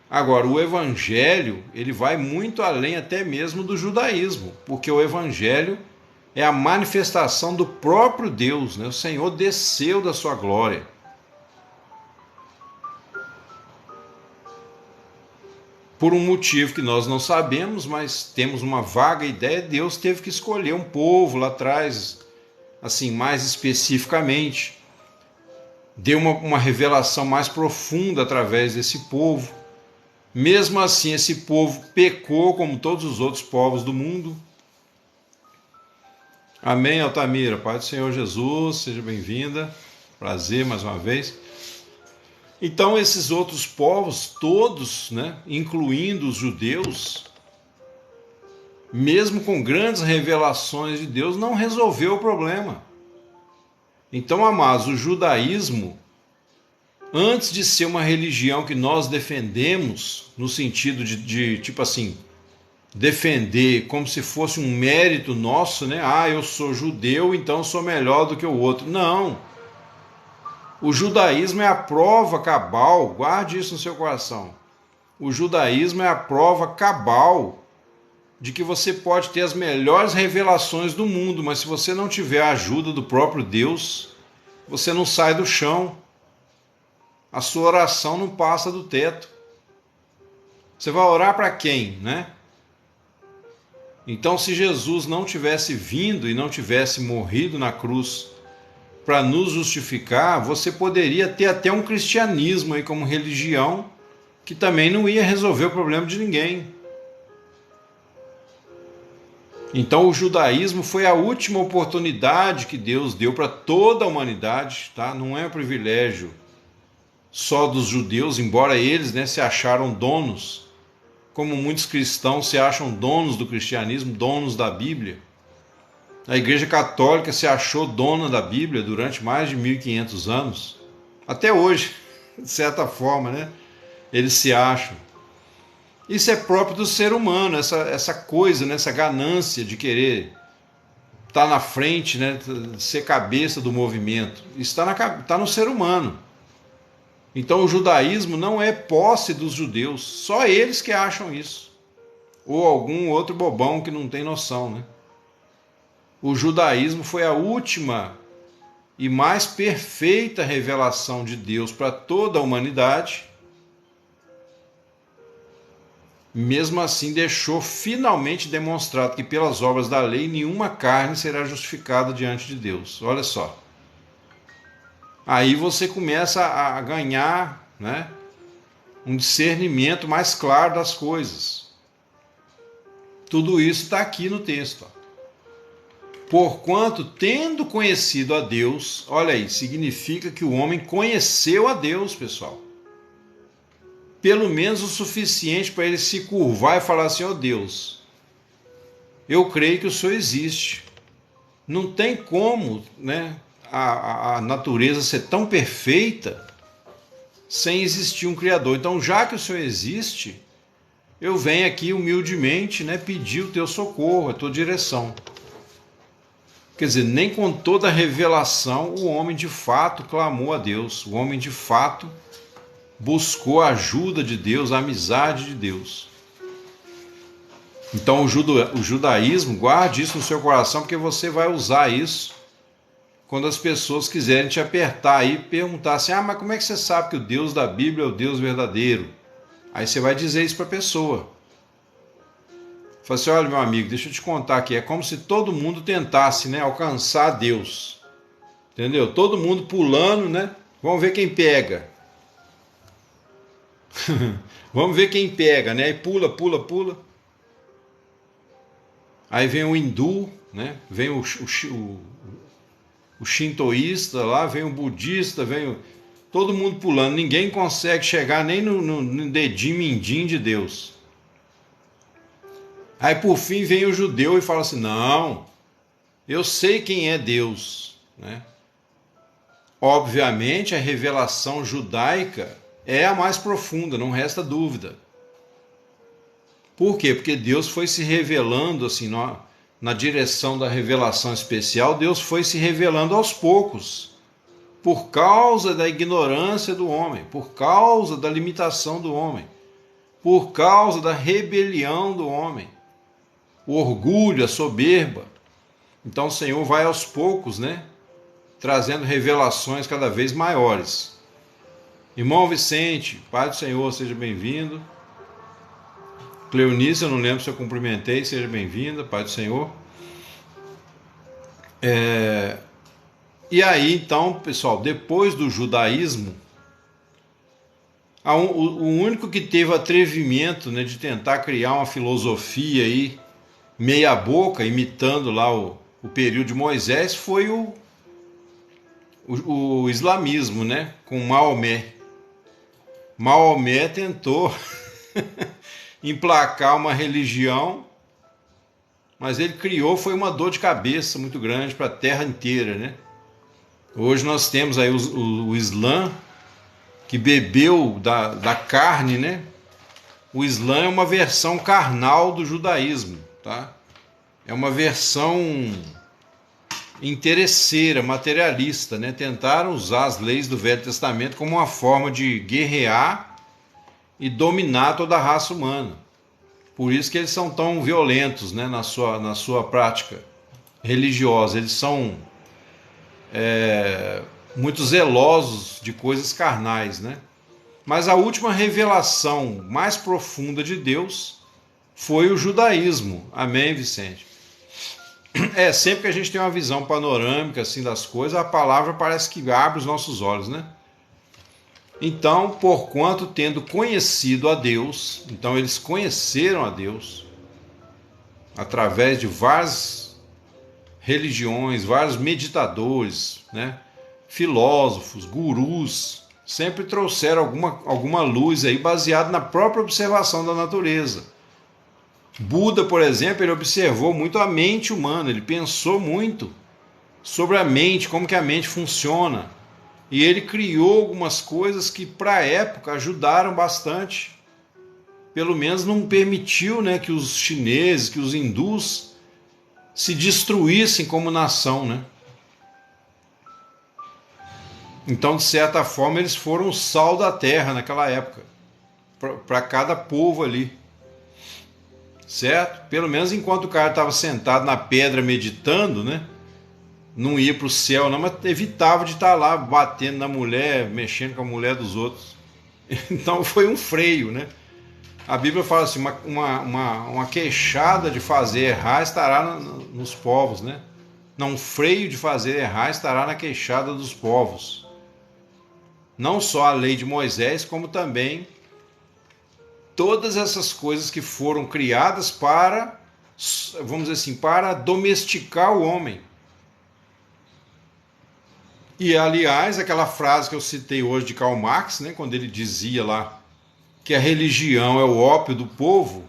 [SPEAKER 1] Agora, o Evangelho, ele vai muito além até mesmo do judaísmo, porque o Evangelho é a manifestação do próprio Deus, né? O Senhor desceu da sua glória. Por um motivo que nós não sabemos, mas temos uma vaga ideia, Deus teve que escolher um povo lá atrás, assim, mais especificamente, deu uma revelação mais profunda através desse povo. Mesmo assim, esse povo pecou como todos os outros povos do mundo. Amém, Altamira. Pai do Senhor Jesus, seja bem-vinda. Prazer mais uma vez. Então, esses outros povos, todos, né, incluindo os judeus, mesmo com grandes revelações de Deus, não resolveu o problema. Então, amados, o judaísmo, antes de ser uma religião que nós defendemos, no sentido de tipo assim, defender como se fosse um mérito nosso, né? Ah, eu sou judeu, então sou melhor do que o outro. Não. O judaísmo é a prova cabal, guarde isso no seu coração. O judaísmo é a prova cabal de que você pode ter as melhores revelações do mundo, mas se você não tiver a ajuda do próprio Deus, você não sai do chão. A sua oração não passa do teto. Você vai orar para quem, né? Então, se Jesus não tivesse vindo e não tivesse morrido na cruz para nos justificar, você poderia ter até um cristianismo aí como religião que também não ia resolver o problema de ninguém. Então o judaísmo foi a última oportunidade que Deus deu para toda a humanidade, tá? Não é um privilégio só dos judeus, embora eles, né, se acharam donos, como muitos cristãos se acham donos do cristianismo, donos da Bíblia. A Igreja Católica se achou dona da Bíblia durante mais de 1500 anos. Até hoje, de certa forma, né? Eles se acham. Isso é próprio do ser humano, essa coisa, né? Essa ganância de querer estar na frente, né? Ser cabeça do movimento. Isso está no ser humano. Então o judaísmo não é posse dos judeus, só eles que acham isso. Ou algum outro bobão que não tem noção, né? O judaísmo foi a última e mais perfeita revelação de Deus para toda a humanidade. Mesmo assim, deixou finalmente demonstrado que pelas obras da lei nenhuma carne será justificada diante de Deus. Olha só. Aí você começa a ganhar, né, um discernimento mais claro das coisas. Tudo isso está aqui no texto. Porquanto, tendo conhecido a Deus, olha aí, significa que o homem conheceu a Deus, pessoal. Pelo menos o suficiente para ele se curvar e falar assim: ó Deus, eu creio que o Senhor existe. Não tem como, né, a natureza ser tão perfeita sem existir um Criador. Então, já que o Senhor existe, eu venho aqui humildemente, né, pedir o teu socorro, a tua direção. Quer dizer, nem com toda a revelação o homem de fato clamou a Deus. O homem de fato buscou a ajuda de Deus, a amizade de Deus. Então o judaísmo, guarde isso no seu coração, porque você vai usar isso quando as pessoas quiserem te apertar aí e perguntar assim: ah, mas como é que você sabe que o Deus da Bíblia é o Deus verdadeiro? Aí você vai dizer isso para a pessoa. Fala assim: olha, meu amigo, deixa eu te contar aqui, é como se todo mundo tentasse, né, alcançar Deus. Entendeu? Todo mundo pulando, né? Vamos ver quem pega. Vamos ver quem pega, né? E pula, pula, pula. Aí vem o hindu, né? Vem o shintoísta lá, vem o budista, todo mundo pulando. Ninguém consegue chegar nem no dedinho mindinho de Deus. Aí por fim vem o judeu e fala assim: não, eu sei quem é Deus, né? Obviamente a revelação judaica é a mais profunda, não resta dúvida. Por quê? Porque Deus foi se revelando assim, na direção da revelação especial, Deus foi se revelando aos poucos, por causa da ignorância do homem, por causa da limitação do homem, por causa da rebelião do homem, o orgulho, a soberba. Então o Senhor vai aos poucos, né, trazendo revelações cada vez maiores. Irmão Vicente, Pai do Senhor, seja bem-vindo. Cleonice, eu não lembro se eu cumprimentei, seja bem-vinda, Pai do Senhor. E aí, então, pessoal, depois do judaísmo, o único que teve atrevimento, né, de tentar criar uma filosofia aí, meia boca, imitando lá o período de Moisés, foi o islamismo, né, com Maomé. Maomé tentou emplacar uma religião, mas ele criou, foi uma dor de cabeça muito grande para a terra inteira, né? Hoje nós temos aí o Islã, que bebeu da carne, né? O Islã é uma versão carnal do judaísmo, tá? É uma versão interesseira, materialista, né? Tentaram usar as leis do Velho Testamento como uma forma de guerrear e dominar toda a raça humana. Por isso que eles são tão violentos, né? na sua prática religiosa. Eles são muito zelosos de coisas carnais, né? Mas a última revelação mais profunda de Deus foi o judaísmo. Amém, Vicente? Sempre que a gente tem uma visão panorâmica assim das coisas, a palavra parece que abre os nossos olhos, né? Então, porquanto tendo conhecido a Deus, então eles conheceram a Deus através de várias religiões, vários meditadores, né? Filósofos, gurus, sempre trouxeram alguma luz aí baseada na própria observação da natureza. Buda, por exemplo, ele observou muito a mente humana, ele pensou muito sobre a mente, como que a mente funciona. E ele criou algumas coisas que, para a época, ajudaram bastante. Pelo menos não permitiu, né, que os chineses, que os hindus se destruíssem como nação, né? Então, de certa forma, eles foram o sal da terra naquela época, para cada povo ali. Certo? Pelo menos enquanto o cara estava sentado na pedra meditando, né? Não ia para o céu, não, mas evitava de estar lá batendo na mulher, mexendo com a mulher dos outros. Então foi um freio, né? A Bíblia fala assim, uma queixada de fazer errar estará nos povos, né? Não, um freio de fazer errar estará na queixada dos povos. Não só a lei de Moisés, como também todas essas coisas que foram criadas para, vamos dizer assim, para domesticar o homem. E, aliás, aquela frase que eu citei hoje de Karl Marx, né, quando ele dizia lá que a religião é o ópio do povo,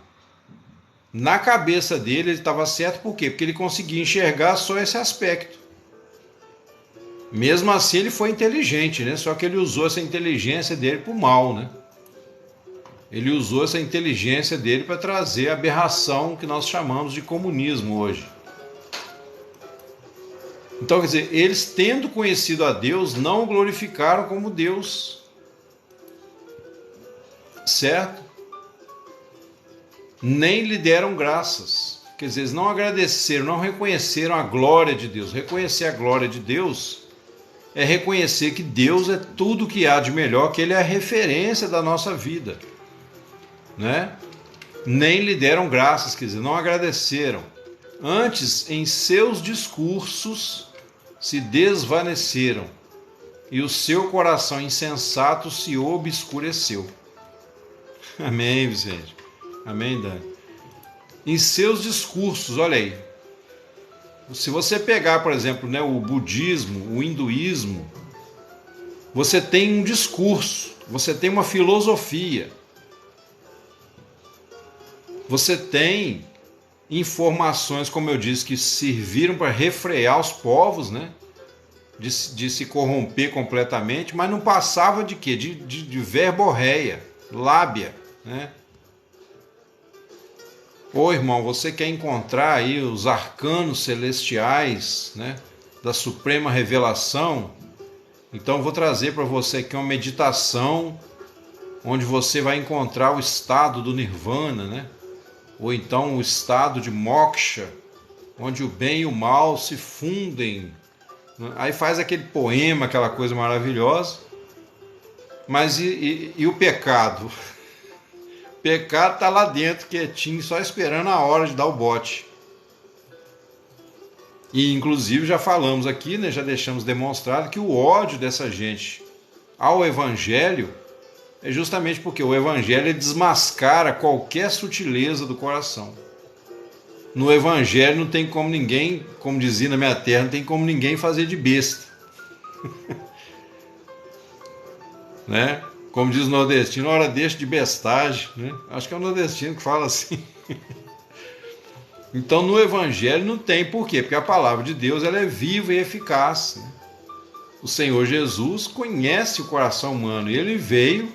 [SPEAKER 1] na cabeça dele ele estava certo, por quê? Porque ele conseguia enxergar só esse aspecto. Mesmo assim ele foi inteligente, né? Só que ele usou essa inteligência dele para o mal, né? Ele usou essa inteligência dele para trazer a aberração que nós chamamos de comunismo hoje. Então, quer dizer, eles tendo conhecido a Deus, não o glorificaram como Deus. Certo? Nem lhe deram graças. Quer dizer, eles não agradeceram, não reconheceram a glória de Deus. Reconhecer a glória de Deus é reconhecer que Deus é tudo que há de melhor, que Ele é a referência da nossa vida. Né? Nem lhe deram graças, quer dizer, não agradeceram. Antes, em seus discursos, se desvaneceram, e o seu coração insensato se obscureceu. Amém, Vicente? Amém, Dani? Em seus discursos, olha aí. Se você pegar, por exemplo, né, o budismo, o hinduísmo, você tem um discurso, você tem uma filosofia, você tem informações, como eu disse, que serviram para refrear os povos, né? De se corromper completamente, mas não passava de quê? De verborreia, lábia, né? Ô irmão, você quer encontrar aí os arcanos celestiais, né, da suprema revelação? Então eu vou trazer para você aqui uma meditação onde você vai encontrar o estado do nirvana, né? Ou então o estado de moksha, onde o bem e o mal se fundem. Aí faz aquele poema, aquela coisa maravilhosa. Mas e o pecado? O pecado está lá dentro, quietinho, só esperando a hora de dar o bote. E inclusive já falamos aqui, né, já deixamos demonstrado que o ódio dessa gente ao Evangelho é justamente porque o Evangelho desmascara qualquer sutileza do coração. No Evangelho não tem como ninguém, como dizia na minha terra, não tem como ninguém fazer de besta. Né? Como diz o nordestino, hora deixa de bestagem. Né? Acho que é o nordestino que fala assim. Então no Evangelho não tem por quê? Porque a palavra de Deus ela é viva e eficaz. Né? O Senhor Jesus conhece o coração humano e ele veio,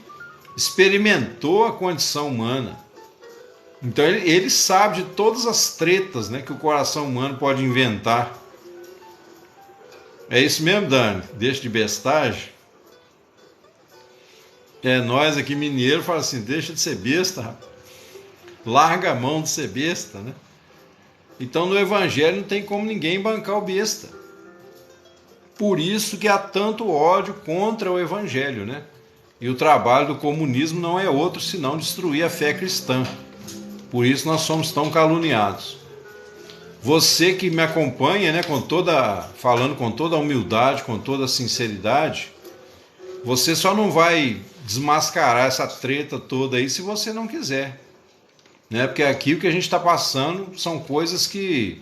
[SPEAKER 1] experimentou a condição humana. Então ele sabe de todas as tretas, né, que o coração humano pode inventar. É isso mesmo, Dani? Deixa de bestagem. Nós aqui mineiro fala assim, deixa de ser besta, rapaz. Larga a mão de ser besta, né? Então no Evangelho não tem como ninguém bancar o besta. Por isso que há tanto ódio contra o Evangelho, né? E o trabalho do comunismo não é outro senão destruir a fé cristã. Por isso nós somos tão caluniados. Você que me acompanha, né, falando com toda a humildade, com toda a sinceridade, você só não vai desmascarar essa treta toda aí se você não quiser. Né? Porque aqui o que a gente está passando são coisas que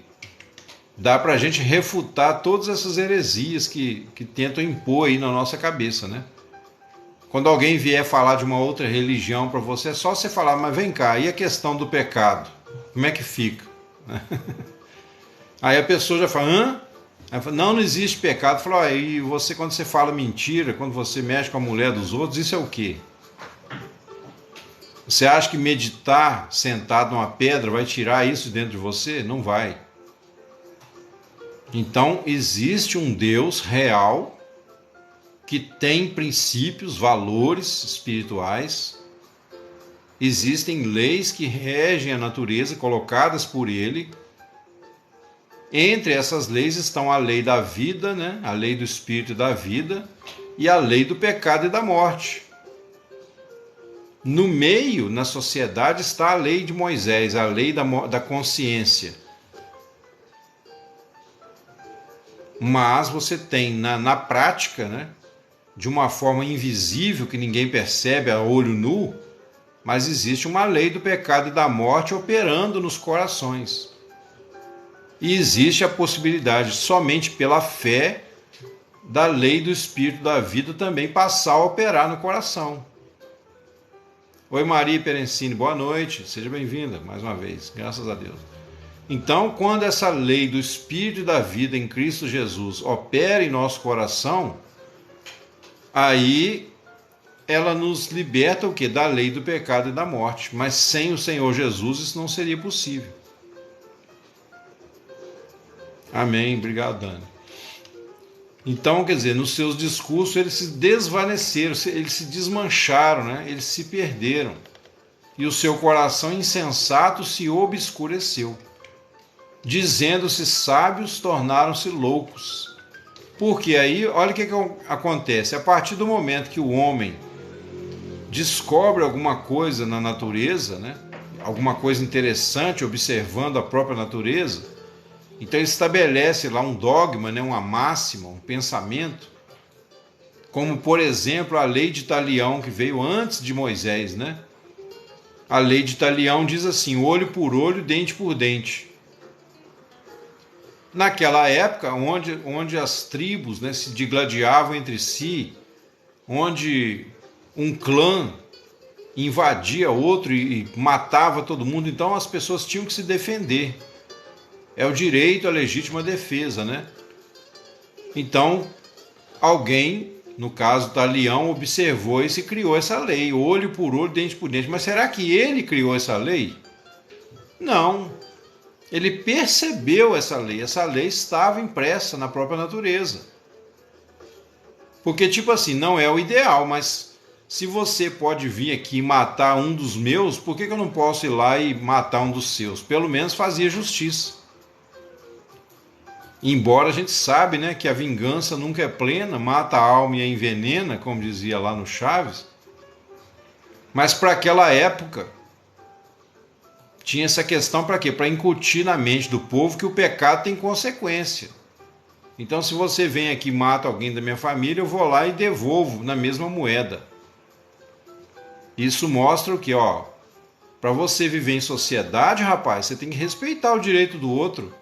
[SPEAKER 1] dá para a gente refutar todas essas heresias que tentam impor aí na nossa cabeça, né? Quando alguém vier falar de uma outra religião para você, é só você falar, mas vem cá, e a questão do pecado? Como é que fica? Aí a pessoa já fala, hã? Aí fala, não existe pecado. Fala, e você, quando você fala mentira, quando você mexe com a mulher dos outros, isso é o quê? Você acha que meditar sentado numa pedra vai tirar isso dentro de você? Não vai. Então, existe um Deus real que tem princípios, valores espirituais. Existem leis que regem a natureza, colocadas por ele. Entre essas leis estão a lei da vida, né? A lei do espírito e da vida, e a lei do pecado e da morte. No meio, na sociedade, está a lei de Moisés, a lei da consciência. Mas você tem na prática, né, de uma forma invisível que ninguém percebe a olho nu, mas existe uma lei do pecado e da morte operando nos corações. E existe a possibilidade, somente pela fé, da lei do espírito da vida também passar a operar no coração. Oi Maria Perencini, boa noite, seja bem-vinda mais uma vez, graças a Deus. Então, quando essa lei do Espírito e da vida em Cristo Jesus opera em nosso coração, aí ela nos liberta o quê? Da lei do pecado e da morte. Mas sem o Senhor Jesus isso não seria possível. Amém, obrigado, Dani. Então, quer dizer, nos seus discursos eles se desvaneceram, eles se desmancharam, né? Eles se perderam. E o seu coração insensato se obscureceu. Dizendo-se sábios, tornaram-se loucos. Porque aí, olha o que acontece. A partir do momento que o homem descobre alguma coisa na natureza, né? Alguma coisa interessante observando a própria natureza, então ele estabelece lá um dogma, né? Uma máxima, um pensamento, como por exemplo a lei de Talião, que veio antes de Moisés, né? A lei de Talião diz assim, olho por olho, dente por dente. Naquela época, onde as tribos, né, se digladiavam entre si, onde um clã invadia outro e matava todo mundo, então as pessoas tinham que se defender. É o direito à legítima defesa, né? Então, alguém, no caso Talião, observou e se criou essa lei, olho por olho, dente por dente. Mas será que ele criou essa lei? Não. Ele percebeu essa lei estava impressa na própria natureza. Porque, tipo assim, não é o ideal, mas se você pode vir aqui e matar um dos meus, por que eu não posso ir lá e matar um dos seus? Pelo menos fazia justiça. Embora a gente sabe, né, que a vingança nunca é plena, mata a alma e a envenena, como dizia lá no Chaves. Mas para aquela época, Tinha essa questão para quê? Para incutir na mente do povo que o pecado tem consequência. Então, se você vem aqui e mata alguém da minha família, eu vou lá e devolvo na mesma moeda. Isso mostra o que, ó, para você viver em sociedade, rapaz, você tem que respeitar o direito do outro.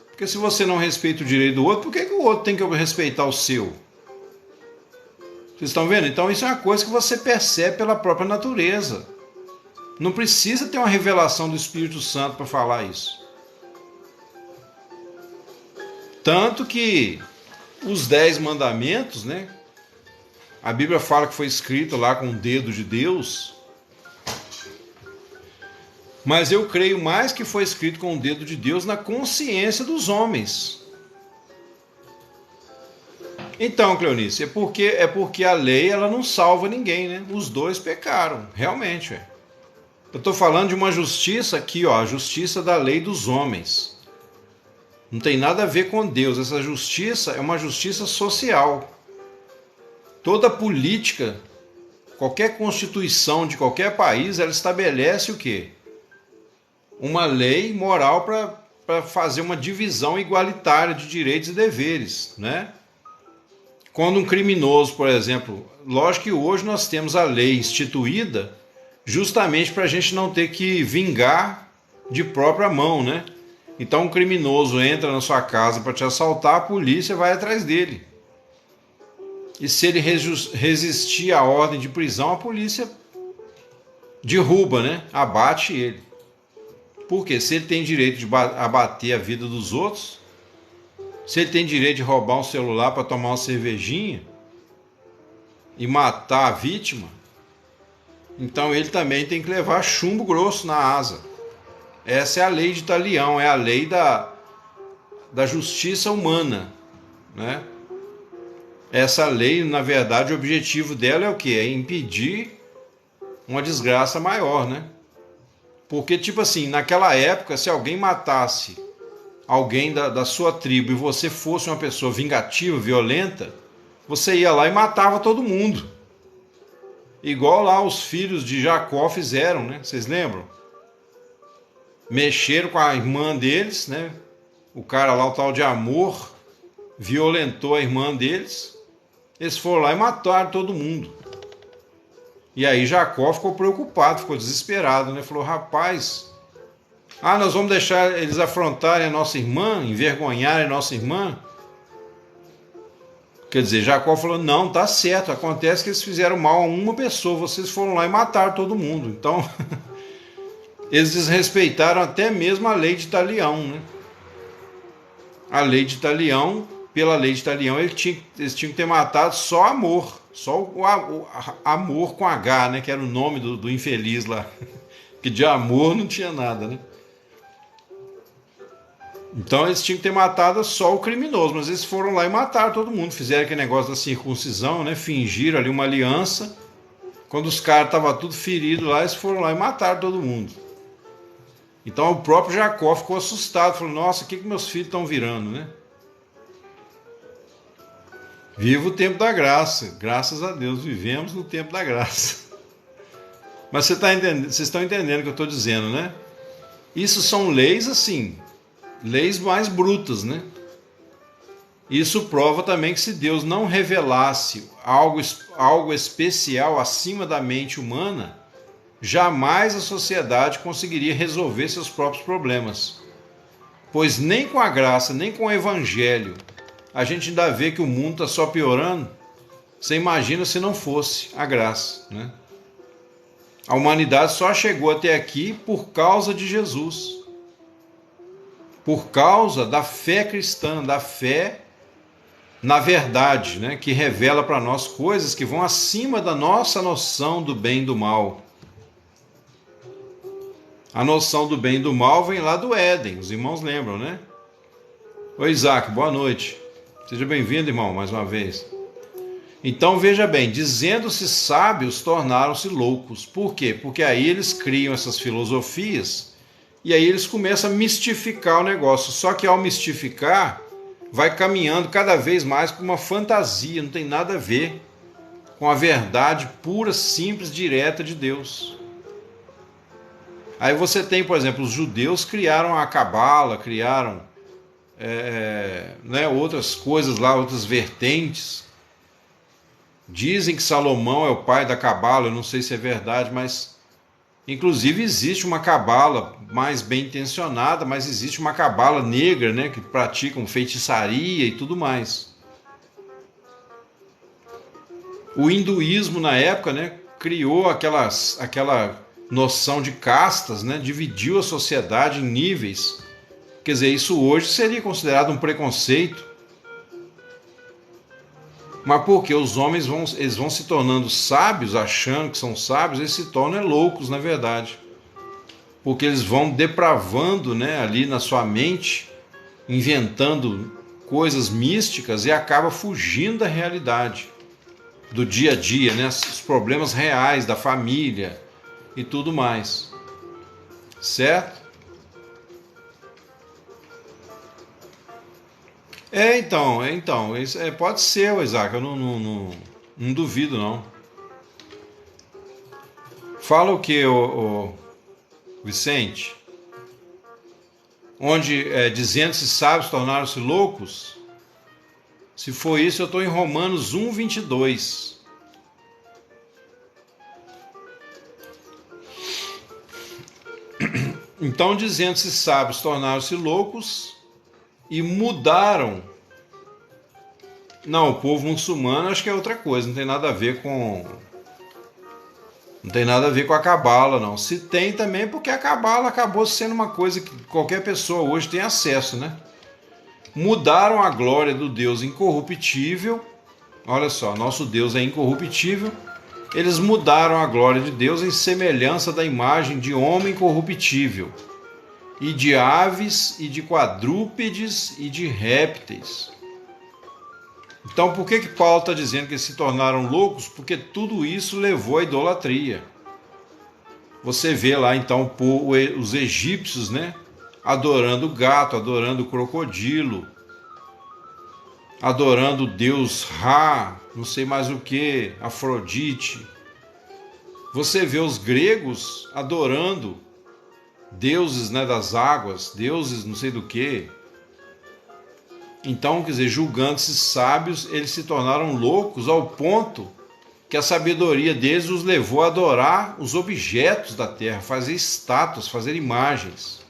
[SPEAKER 1] Porque se você não respeita o direito do outro, por que o outro tem que respeitar o seu? Vocês estão vendo? Então isso é uma coisa que você percebe pela própria natureza. Não precisa ter uma revelação do Espírito Santo para falar isso. Tanto que os 10 mandamentos, né? A Bíblia fala que foi escrito lá com o dedo de Deus. Mas eu creio mais que foi escrito com o dedo de Deus na consciência dos homens. Então, Cleonice, é porque a lei ela não salva ninguém, né? Os dois pecaram, realmente. Eu estou falando de uma justiça aqui, ó, a justiça da lei dos homens. Não tem nada a ver com Deus. Essa justiça é uma justiça social. Toda política, qualquer constituição de qualquer país, ela estabelece o quê? Uma lei moral para fazer uma divisão igualitária de direitos e deveres, né? Quando um criminoso, por exemplo, lógico que hoje nós temos a lei instituída justamente para a gente não ter que vingar de própria mão, né? Então um criminoso entra na sua casa para te assaltar, a polícia vai atrás dele. E se ele resistir à ordem de prisão, a polícia derruba, né? Abate ele. Porque se ele tem direito de abater a vida dos outros, se ele tem direito de roubar um celular para tomar uma cervejinha e matar a vítima, então ele também tem que levar chumbo grosso na asa. Essa é a lei de Italião, é a lei da justiça humana, né? Essa lei, na verdade, o objetivo dela é o quê? É impedir uma desgraça maior, né? Porque, tipo assim, naquela época, se alguém matasse alguém da sua tribo e você fosse uma pessoa vingativa, violenta, você ia lá e matava todo mundo. Igual lá os filhos de Jacó fizeram, né? Vocês lembram? Mexeram com a irmã deles, né? O cara lá, o tal de Amor, violentou a irmã deles. Eles foram lá e mataram todo mundo. E aí Jacó ficou preocupado, ficou desesperado, né? Falou, rapaz, nós vamos deixar eles afrontarem a nossa irmã, envergonharem a nossa irmã? Quer dizer, Jacó falou, não, tá certo, acontece que eles fizeram mal a uma pessoa, vocês foram lá e mataram todo mundo. Então, eles desrespeitaram até mesmo a lei de Italião, né? A lei de Italião, pela lei de Italião, eles tinham que ter matado só Amor. Só o Amor com H, né? Que era o nome do infeliz lá. Que de amor não tinha nada, né? Então eles tinham que ter matado só o criminoso, mas eles foram lá e mataram todo mundo. Fizeram aquele negócio da circuncisão, né? Fingiram ali uma aliança. Quando os caras estavam tudo feridos lá, eles foram lá e mataram todo mundo. Então o próprio Jacó ficou assustado. Falou, nossa, o que meus filhos estão virando, né? Viva o tempo da graça. Graças a Deus, vivemos no tempo da graça. Mas vocês estão entendendo o que eu estou dizendo, né? Isso são leis assim, leis mais brutas, né? Isso prova também que se Deus não revelasse algo especial acima da mente humana, jamais a sociedade conseguiria resolver seus próprios problemas. Pois nem com a graça, nem com o evangelho, a gente ainda vê que o mundo está só piorando. Você imagina se não fosse a graça, né? A humanidade só chegou até aqui por causa de Jesus. Por causa da fé cristã, da fé na verdade, né? Que revela para nós coisas que vão acima da nossa noção do bem e do mal. A noção do bem e do mal vem lá do Éden, os irmãos lembram, né? Oi, Isaac, boa noite. Seja bem-vindo, irmão, mais uma vez. Então, veja bem, dizendo-se sábios, tornaram-se loucos. Por quê? Porque aí eles criam essas filosofias e aí eles começam a mistificar o negócio. Só que ao mistificar, vai caminhando cada vez mais para uma fantasia, não tem nada a ver com a verdade pura, simples, direta de Deus. Aí você tem, por exemplo, os judeus criaram a cabala, criaram né, outras coisas lá, outras vertentes. Dizem que Salomão é o pai da cabala, eu não sei se é verdade, mas inclusive existe uma cabala mais bem intencionada, mas existe uma cabala negra, né, que praticam feitiçaria e tudo mais. O hinduísmo na época, né, criou aquela noção de castas, né, dividiu a sociedade em níveis. Quer dizer, isso hoje seria considerado um preconceito. Mas porque os homens eles vão se tornando sábios, achando que são sábios, eles se tornam loucos, na verdade. Porque eles vão depravando, né, ali na sua mente, inventando coisas místicas e acaba fugindo da realidade, do dia a dia, né, os problemas reais da família e tudo mais. Certo? Então, isso, pode ser, Isaac, eu não duvido, não. Fala o que, o Vicente? Onde dizendo-se sábios tornaram-se loucos? Se for isso, eu estou em Romanos 1:22. Então, dizendo-se sábios tornaram-se loucos e mudaram. Não, o povo muçulmano acho que é outra coisa, não tem nada a ver com... Não tem nada a ver com a cabala, não. Se tem também, porque a cabala acabou sendo uma coisa que qualquer pessoa hoje tem acesso, né? Mudaram a glória do Deus incorruptível. Olha só, nosso Deus é incorruptível. Eles mudaram a glória de Deus em semelhança da imagem de homem corruptível, e de aves, e de quadrúpedes, e de répteis. Então, por que Paulo está dizendo que eles se tornaram loucos? Porque tudo isso levou à idolatria. Você vê lá, então, os egípcios, né, adorando o gato, adorando o crocodilo, adorando o deus Ra, não sei mais o que, Afrodite. Você vê os gregos adorando deuses, né, das águas, deuses não sei do que. Então, quer dizer, julgando-se sábios, eles se tornaram loucos ao ponto que a sabedoria deles os levou a adorar os objetos da terra, fazer estátuas, fazer imagens.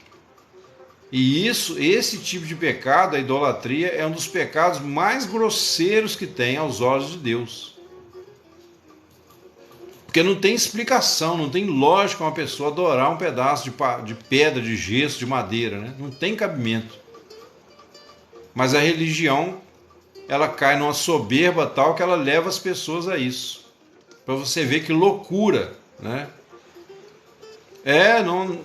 [SPEAKER 1] E esse tipo de pecado, a idolatria, é um dos pecados mais grosseiros que tem aos olhos de Deus. Porque não tem explicação, não tem lógica uma pessoa adorar um pedaço de pedra, de gesso, de madeira, né? Não tem cabimento. Mas a religião, ela cai numa soberba tal que ela leva as pessoas a isso. Para você ver que loucura, né?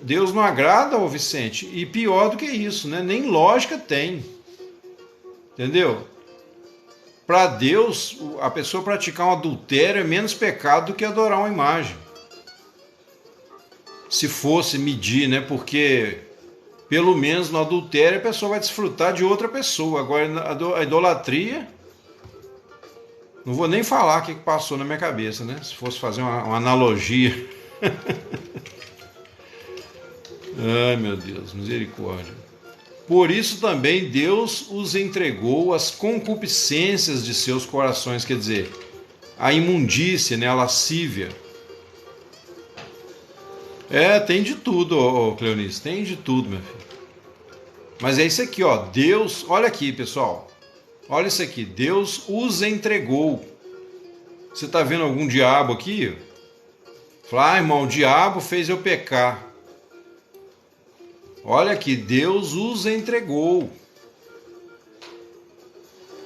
[SPEAKER 1] Deus não agrada, ô Vicente. E pior do que isso, né? Nem lógica tem. Entendeu? Para Deus, a pessoa praticar um adultério é menos pecado do que adorar uma imagem. Se fosse medir, né? Porque pelo menos no adultério a pessoa vai desfrutar de outra pessoa. Agora a idolatria, não vou nem falar o que passou na minha cabeça, né? Se fosse fazer uma analogia. Ai, meu Deus, misericórdia. Por isso também Deus os entregou às concupiscências de seus corações, quer dizer, a imundícia, né, a lascívia. Tem de tudo, Cleonice, tem de tudo, meu filho. Mas é isso aqui, ó, Deus, olha aqui, pessoal, olha isso aqui, Deus os entregou. Você está vendo algum diabo aqui? Fala, irmão, o diabo fez eu pecar. Olha aqui, Deus os entregou.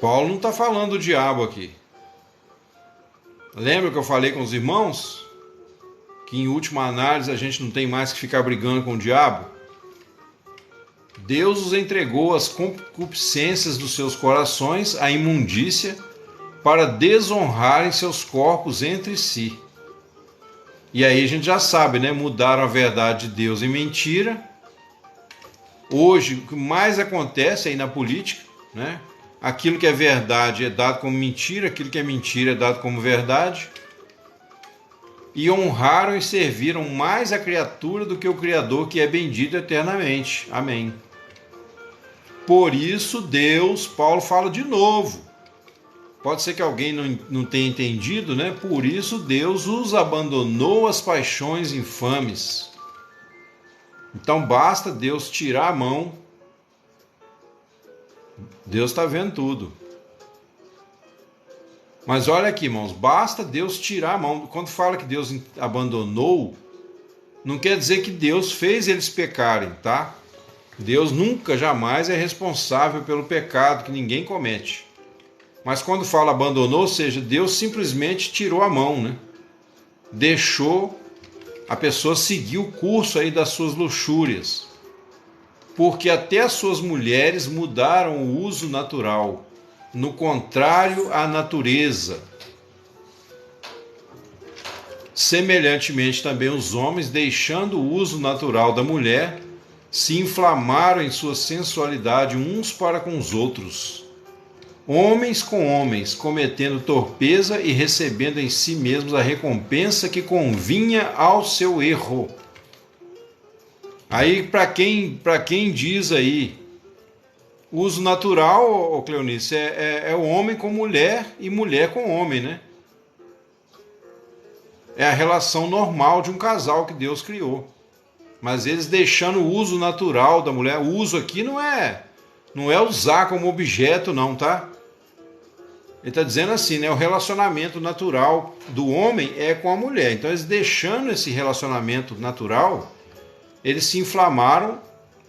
[SPEAKER 1] Paulo não está falando do diabo aqui. Lembra que eu falei com os irmãos? Que em última análise a gente não tem mais que ficar brigando com o diabo? Deus os entregou às concupiscências dos seus corações, à imundícia, para desonrarem seus corpos entre si. E aí a gente já sabe, né? Mudaram a verdade de Deus em mentira. Hoje, o que mais acontece aí na política, né? Aquilo que é verdade é dado como mentira, aquilo que é mentira é dado como verdade. e honraram e serviram mais a criatura do que o Criador, que é bendito eternamente. Amém. Por isso Deus, Paulo fala de novo, pode ser que alguém não tenha entendido, né? Por isso Deus os abandonou às paixões infames. Então basta Deus tirar a mão. Deus está vendo tudo. Mas olha aqui, irmãos, basta Deus tirar a mão. Quando fala que Deus abandonou, não quer dizer que Deus fez eles pecarem, tá? Deus nunca, jamais é responsável pelo pecado que ninguém comete. Mas quando fala abandonou, ou seja, Deus simplesmente tirou a mão, né? Deixou a pessoa seguir o curso aí das suas luxúrias. Porque até as suas mulheres mudaram o uso natural, no contrário à natureza. Semelhantemente também os homens, deixando o uso natural da mulher, se inflamaram em sua sensualidade uns para com os outros. Homens com homens, cometendo torpeza e recebendo em si mesmos a recompensa que convinha ao seu erro. Aí, para quem diz aí, uso natural, Cleonice, é o homem com mulher e mulher com homem, né? É a relação normal de um casal que Deus criou. Mas eles deixando o uso natural da mulher, o uso aqui não é usar como objeto não, tá? Ele está dizendo assim, né? O relacionamento natural do homem é com a mulher. Então eles deixando esse relacionamento natural, eles se inflamaram,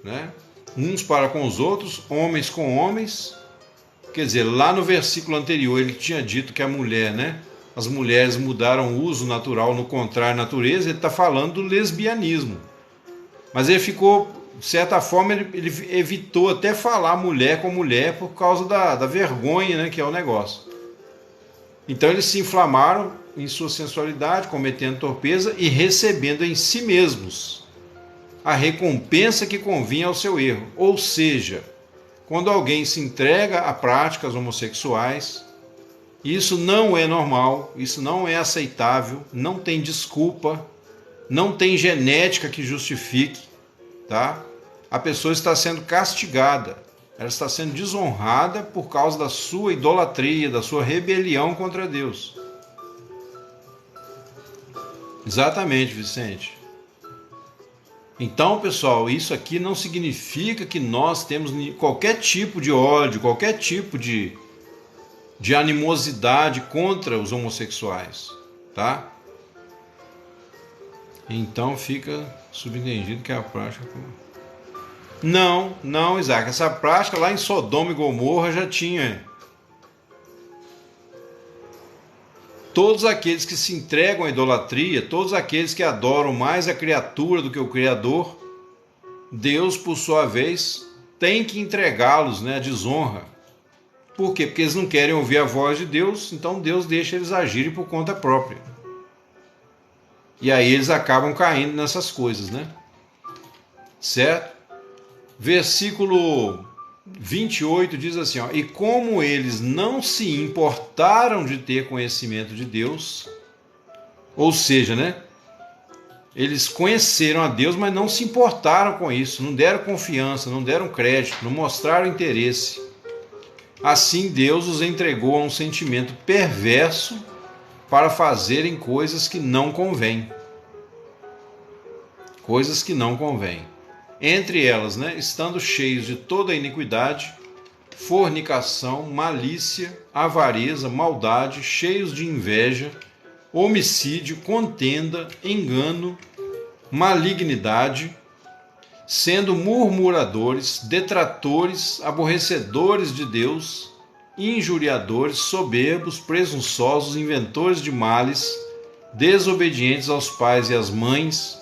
[SPEAKER 1] né? Uns para com os outros, homens com homens. Quer dizer, lá no versículo anterior ele tinha dito que a mulher, né? As mulheres mudaram o uso natural no contrário à natureza. Ele está falando do lesbianismo. Mas ele ficou, de certa forma, ele evitou até falar mulher com mulher por causa da vergonha, né, que é o negócio. Então eles se inflamaram em sua sensualidade, cometendo torpeza e recebendo em si mesmos a recompensa que convinha ao seu erro. Ou seja, quando alguém se entrega a práticas homossexuais, isso não é normal, isso não é aceitável, não tem desculpa, não tem genética que justifique, tá? A pessoa está sendo castigada, ela está sendo desonrada por causa da sua idolatria, da sua rebelião contra Deus. Exatamente, Vicente. Então, pessoal, isso aqui não significa que nós temos qualquer tipo de ódio, qualquer tipo de animosidade contra os homossexuais, tá? Então fica subentendido que a prática... Não, Isaac, essa prática lá em Sodoma e Gomorra já tinha. Todos aqueles que se entregam à idolatria, todos aqueles que adoram mais a criatura do que o Criador, Deus, por sua vez, tem que entregá-los, né, à desonra. Por quê? Porque eles não querem ouvir a voz de Deus, então Deus deixa eles agirem por conta própria. E aí eles acabam caindo nessas coisas, né? Certo? Versículo 28 diz assim, ó, e como eles não se importaram de ter conhecimento de Deus, ou seja, né? Eles conheceram a Deus, mas não se importaram com isso, não deram confiança, não deram crédito, não mostraram interesse. Assim Deus os entregou a um sentimento perverso para fazerem coisas que não convêm. Coisas que não convêm. Entre elas, né, estando cheios de toda a iniquidade, fornicação, malícia, avareza, maldade, cheios de inveja, homicídio, contenda, engano, malignidade, sendo murmuradores, detratores, aborrecedores de Deus, injuriadores, soberbos, presunçosos, inventores de males, desobedientes aos pais e às mães,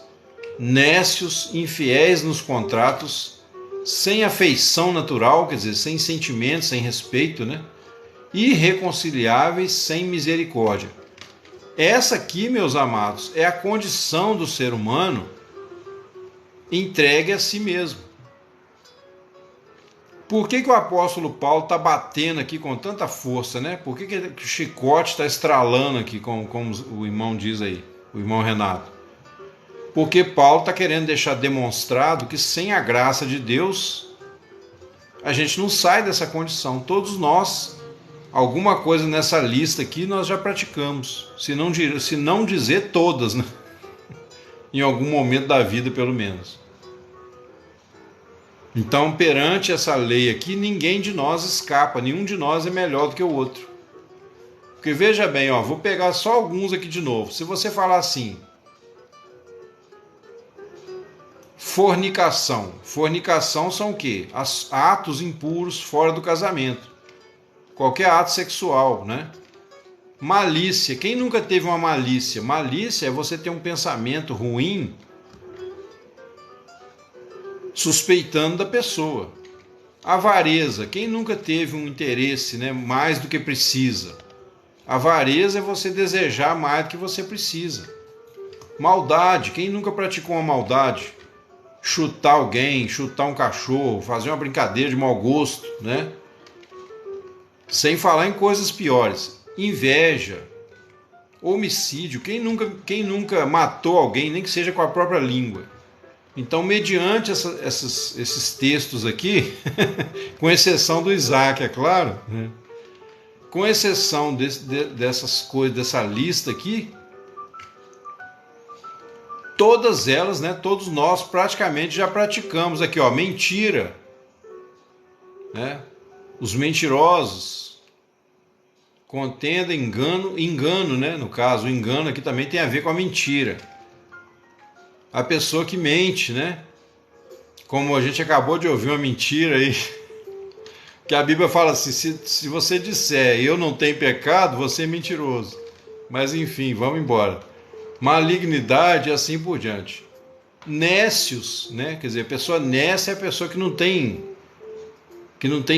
[SPEAKER 1] nécios, infiéis nos contratos, sem afeição natural, quer dizer, sem sentimento, sem respeito, né? Irreconciliáveis, sem misericórdia. Essa aqui, meus amados, é a condição do ser humano entregue a si mesmo. Por que o apóstolo Paulo está batendo aqui com tanta força, né? Por que o chicote está estralando aqui, como o irmão diz aí? o irmão Renato? Porque Paulo está querendo deixar demonstrado que sem a graça de Deus, a gente não sai dessa condição. Todos nós, alguma coisa nessa lista aqui, nós já praticamos. Se não dizer todas, né? Em algum momento da vida, pelo menos. Então, perante essa lei aqui, ninguém de nós escapa, nenhum de nós é melhor do que o outro. Porque veja bem, ó, vou pegar só alguns aqui de novo. Se você falar assim, fornicação. Fornicação são o quê? Atos impuros fora do casamento. Qualquer ato sexual, né? Malícia. Quem nunca teve uma malícia? Malícia é você ter um pensamento ruim suspeitando da pessoa. Avareza. Quem nunca teve um interesse, né, mais do que precisa? Avareza é você desejar mais do que você precisa. Maldade. Quem nunca praticou uma maldade? Chutar alguém, chutar um cachorro, fazer uma brincadeira de mau gosto, né? Sem falar em coisas piores. Inveja, homicídio. Quem nunca matou alguém, nem que seja com a própria língua? Então, mediante esses textos aqui, com exceção do Isaac, é claro, né? Com exceção dessas coisas, dessa lista aqui, todas elas, né, todos nós praticamente já praticamos aqui, ó, mentira, né? Os mentirosos, contenda, engano, né? No caso, o engano aqui também tem a ver com a mentira. A pessoa que mente, né? Como a gente acabou de ouvir uma mentira aí, que a Bíblia fala assim, se você disser eu não tenho pecado, você é mentiroso. Mas enfim, vamos embora. Malignidade e assim por diante. Nécios, né? Quer dizer, a pessoa nécia é a pessoa que não tem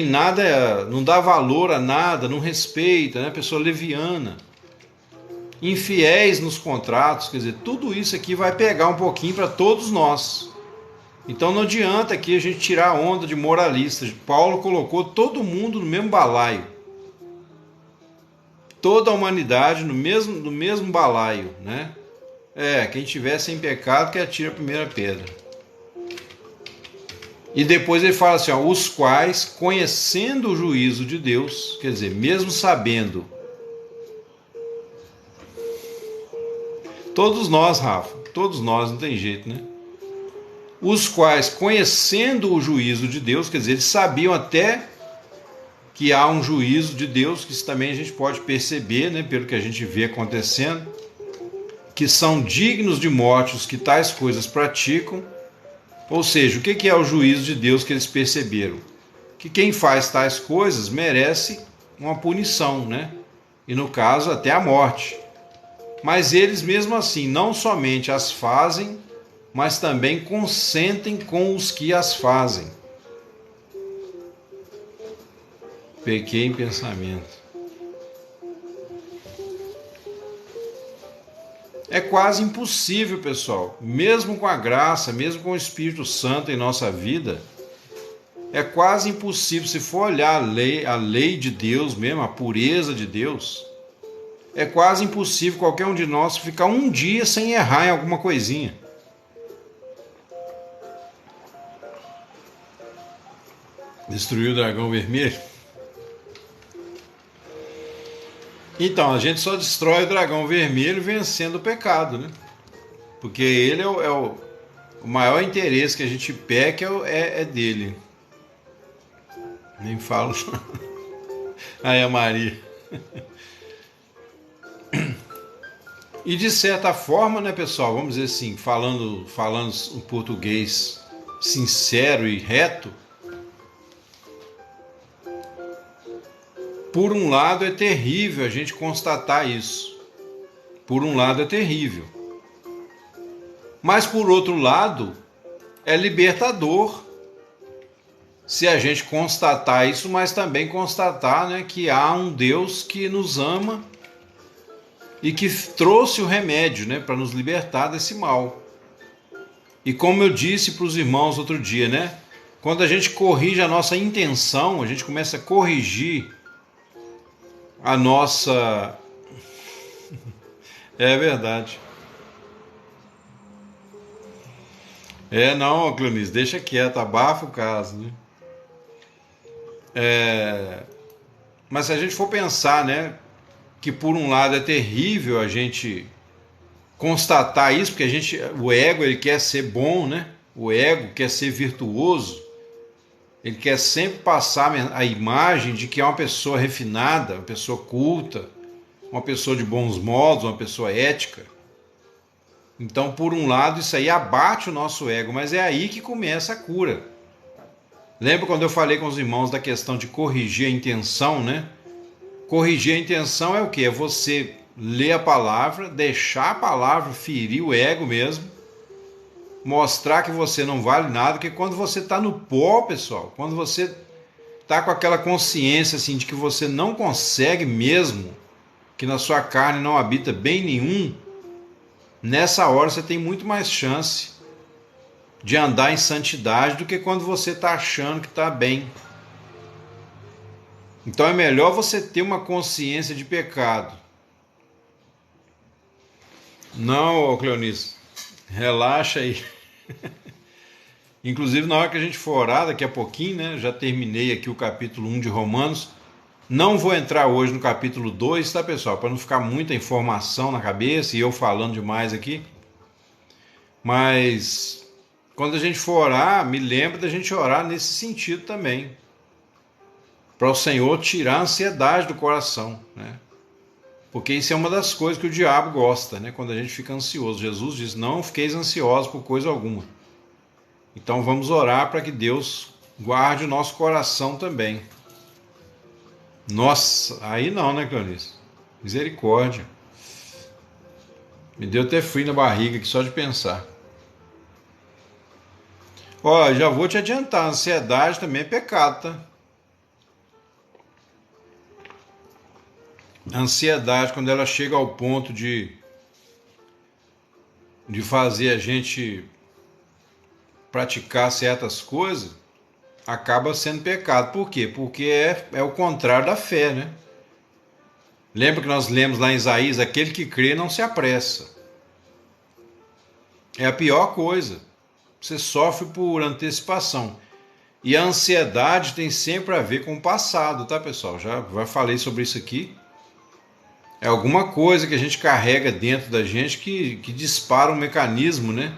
[SPEAKER 1] nada, não dá valor a nada, não respeita, né? A pessoa leviana. Infiéis nos contratos, quer dizer, tudo isso aqui vai pegar um pouquinho para todos nós. Então não adianta aqui a gente tirar a onda de moralistas. Paulo colocou todo mundo no mesmo balaio. Toda a humanidade no mesmo balaio, né? Quem tiver sem pecado que atire a primeira pedra. E depois ele fala assim, ó, os quais, conhecendo o juízo de Deus, quer dizer, mesmo sabendo. Todos nós, Rafa, todos nós, não tem jeito, né? Os quais, conhecendo o juízo de Deus, quer dizer, eles sabiam até que há um juízo de Deus, que isso também a gente pode perceber, né, pelo que a gente vê acontecendo, que são dignos de morte os que tais coisas praticam. Ou seja, o que é o juízo de Deus que eles perceberam? Que quem faz tais coisas merece uma punição, né? E no caso até a morte. Mas eles mesmo assim não somente as fazem, mas também consentem com os que as fazem. Pequei em pensamento. É quase impossível, pessoal, mesmo com a graça, mesmo com o Espírito Santo em nossa vida, é quase impossível, se for olhar a lei de Deus mesmo, a pureza de Deus, é quase impossível qualquer um de nós ficar um dia sem errar em alguma coisinha. Destruiu o dragão vermelho? Então, a gente só destrói o dragão vermelho vencendo o pecado, né? Porque ele o maior interesse que a gente peca é dele. Nem falo. Aí a Maria. E de certa forma, né, pessoal, vamos dizer assim, falando um português sincero e reto, por um lado é terrível a gente constatar isso. Por um lado é terrível. Mas por outro lado, é libertador se a gente constatar isso, mas também constatar, né, que há um Deus que nos ama e que trouxe o remédio, né, para nos libertar desse mal. E como eu disse para os irmãos outro dia, né, quando a gente corrige a nossa intenção, a gente começa a corrigir a nossa... É verdade. Não, Cleonice, deixa quieto, abafa o caso, né? Mas se a gente for pensar, né, que por um lado é terrível a gente constatar isso, porque o ego ele quer ser bom, né? O ego quer ser virtuoso, ele quer sempre passar a imagem de que é uma pessoa refinada, uma pessoa culta, uma pessoa de bons modos, uma pessoa ética. Então, por um lado, isso aí abate o nosso ego, mas é aí que começa a cura. Lembra quando eu falei com os irmãos da questão de corrigir a intenção, né? Corrigir a intenção é o quê? É você ler a palavra, deixar a palavra ferir o ego mesmo, mostrar que você não vale nada, porque quando você está no pó, pessoal, quando você está com aquela consciência assim de que você não consegue mesmo, que na sua carne não habita bem nenhum, nessa hora você tem muito mais chance de andar em santidade do que quando você está achando que está bem. Então é melhor você ter uma consciência de pecado. Não, Cleonice, relaxa aí. Inclusive, na hora que a gente for orar, daqui a pouquinho, né? Já terminei aqui o capítulo 1 de Romanos. Não vou entrar hoje no capítulo 2, tá, pessoal? Para não ficar muita informação na cabeça e eu falando demais aqui. Mas quando a gente for orar, me lembra da gente orar nesse sentido também. Para o Senhor tirar a ansiedade do coração, né? Porque isso é uma das coisas que o diabo gosta, né? Quando a gente fica ansioso. Jesus diz: não fiqueis ansiosos por coisa alguma. Então vamos orar para que Deus guarde o nosso coração também. Nossa, aí não, né, Clarice? Misericórdia. Me deu até frio na barriga aqui só de pensar. Ó, já vou te adiantar, a ansiedade também é pecado, tá? A ansiedade, quando ela chega ao ponto de fazer a gente praticar certas coisas, acaba sendo pecado. Por quê? Porque é o contrário da fé, né? Lembra que nós lemos lá em Isaías: aquele que crê não se apressa. É a pior coisa. Você sofre por antecipação. E a ansiedade tem sempre a ver com o passado, tá, pessoal? Já falei sobre isso aqui. É alguma coisa que a gente carrega dentro da gente que dispara um mecanismo, né?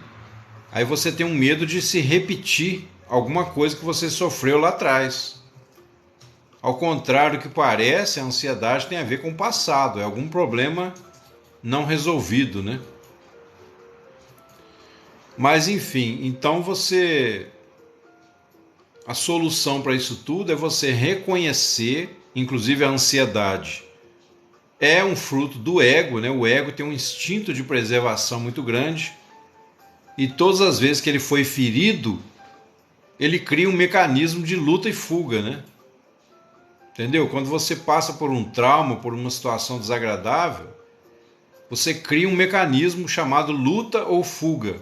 [SPEAKER 1] Aí você tem um medo de se repetir alguma coisa que você sofreu lá atrás. Ao contrário do que parece, a ansiedade tem a ver com o passado, é algum problema não resolvido, né? Mas enfim, então a solução para isso tudo é você reconhecer, inclusive a ansiedade é um fruto do ego, né? O ego tem um instinto de preservação muito grande e todas as vezes que ele foi ferido, ele cria um mecanismo de luta e fuga, né? Entendeu? Quando você passa por um trauma, por uma situação desagradável, você cria um mecanismo chamado luta ou fuga.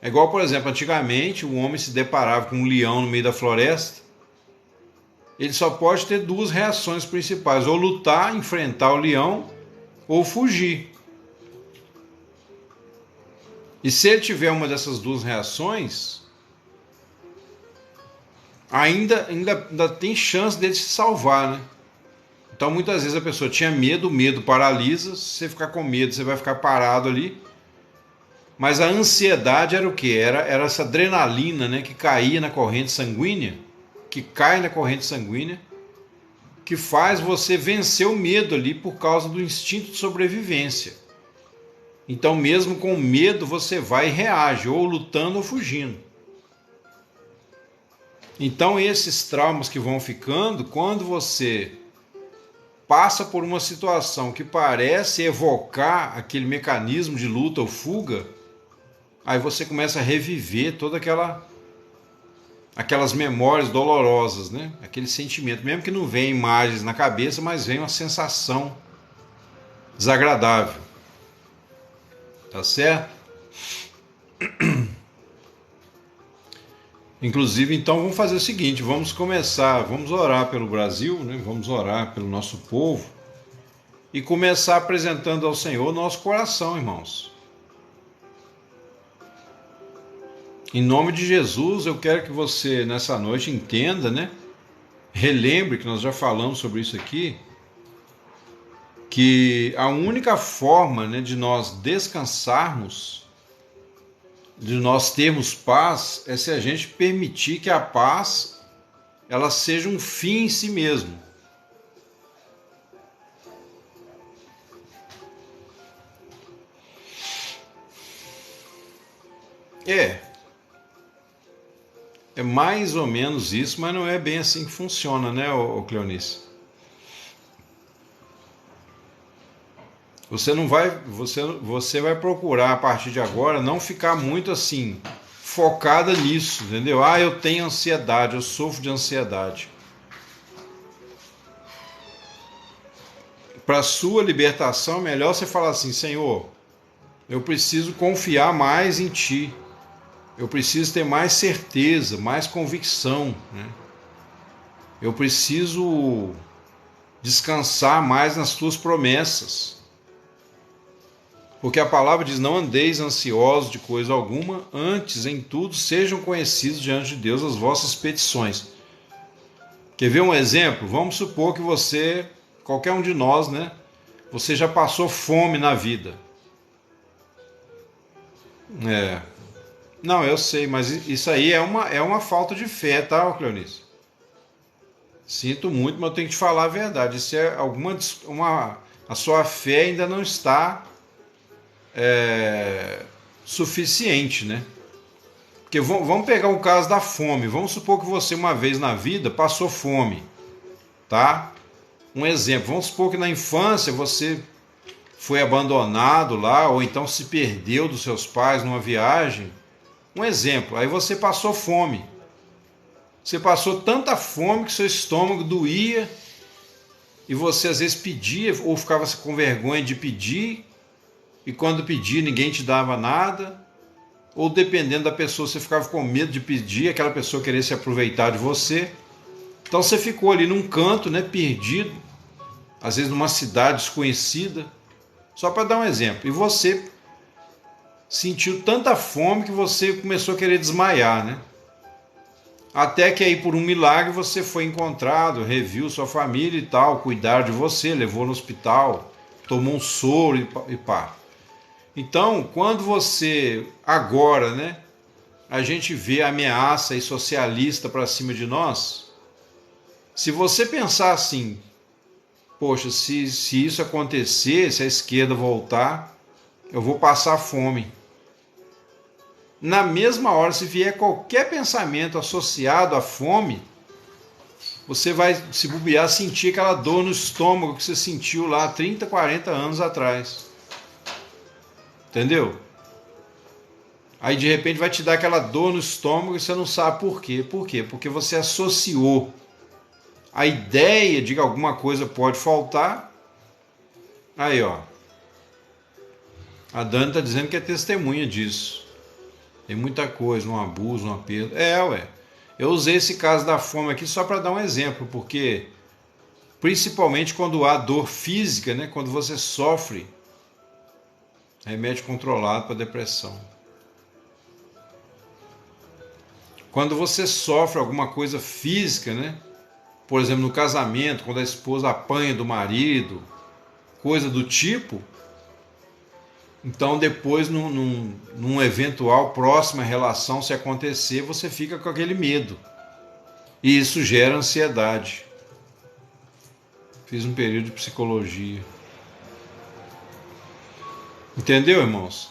[SPEAKER 1] É igual, por exemplo, antigamente o homem se deparava com um leão no meio da floresta. Ele só pode ter duas reações principais: ou lutar, enfrentar o leão, ou fugir. E se ele tiver uma dessas duas reações, ainda tem chance dele se salvar, né? Então muitas vezes a pessoa tinha medo, o medo paralisa. Se você ficar com medo, você vai ficar parado ali. Mas a ansiedade era o quê? Era essa adrenalina, né, que caía na corrente sanguínea, que cai na corrente sanguínea, que faz você vencer o medo ali por causa do instinto de sobrevivência. Então mesmo com medo você vai e reage, ou lutando ou fugindo. Então esses traumas que vão ficando, quando você passa por uma situação que parece evocar aquele mecanismo de luta ou fuga, aí você começa a reviver toda aquelas memórias dolorosas, né? Aquele sentimento, mesmo que não venha imagens na cabeça, mas vem uma sensação desagradável. Tá certo? Inclusive, então, vamos fazer o seguinte: vamos orar pelo Brasil, né? Vamos orar pelo nosso povo e começar apresentando ao Senhor nosso coração, irmãos. Em nome de Jesus, eu quero que você nessa noite entenda, né? Relembre que nós já falamos sobre isso aqui, que a única forma, né, de nós descansarmos, de nós termos paz, é se a gente permitir que a paz ela seja um fim em si mesmo. É mais ou menos isso, mas não é bem assim que funciona, né, Cleonice? Você vai procurar a partir de agora não ficar muito assim focada nisso, entendeu? Ah, eu tenho ansiedade, eu sofro de ansiedade. Para sua libertação, é melhor você falar assim: Senhor, eu preciso confiar mais em Ti. Eu preciso ter mais certeza, mais convicção, né? Eu preciso descansar mais nas Tuas promessas. Porque a palavra diz: não andeis ansiosos de coisa alguma, antes em tudo sejam conhecidos diante de Deus as vossas petições. Quer ver um exemplo? Vamos supor que você, qualquer um de nós, né? Você já passou fome na vida. Não, eu sei, mas isso aí é uma falta de fé, tá, Cleonice? Sinto muito, mas eu tenho que te falar a verdade. Isso é a sua fé ainda não está suficiente, né? Porque vamos pegar o caso da fome. Vamos supor que você uma vez na vida passou fome, tá? Um exemplo. Vamos supor que na infância você foi abandonado lá, ou então se perdeu dos seus pais numa viagem. Um exemplo. Aí você passou fome. Você passou tanta fome que seu estômago doía e você às vezes pedia ou ficava com vergonha de pedir, e quando pedia ninguém te dava nada, ou dependendo da pessoa você ficava com medo de pedir, aquela pessoa querer se aproveitar de você. Então você ficou ali num canto, né, perdido, às vezes numa cidade desconhecida, só para dar um exemplo. E você sentiu tanta fome que você começou a querer desmaiar, né? Até que aí por um milagre você foi encontrado, reviu sua família e tal, cuidaram de você, levou no hospital, tomou um soro e pá. Então, quando você agora, né, a gente vê a ameaça aí socialista para cima de nós, se você pensar assim, poxa, se isso acontecer, se a esquerda voltar, eu vou passar fome. Na mesma hora, se vier qualquer pensamento associado à fome, você vai, se bobear, sentir aquela dor no estômago que você sentiu lá 30, 40 anos atrás. Entendeu? Aí de repente vai te dar aquela dor no estômago e você não sabe por quê. Por quê? Porque você associou a ideia de que alguma coisa pode faltar. Aí, ó. A Dani está dizendo que é testemunha disso. Tem muita coisa, um abuso, uma perda. Eu usei esse caso da fome aqui só para dar um exemplo, porque principalmente quando há dor física, né, quando você sofre, remédio controlado para depressão. Quando você sofre alguma coisa física, né, por exemplo, no casamento, quando a esposa apanha do marido, coisa do tipo, então depois num eventual próxima relação, se acontecer, você fica com aquele medo. E isso gera ansiedade. Fiz um período de psicologia. Entendeu, irmãos?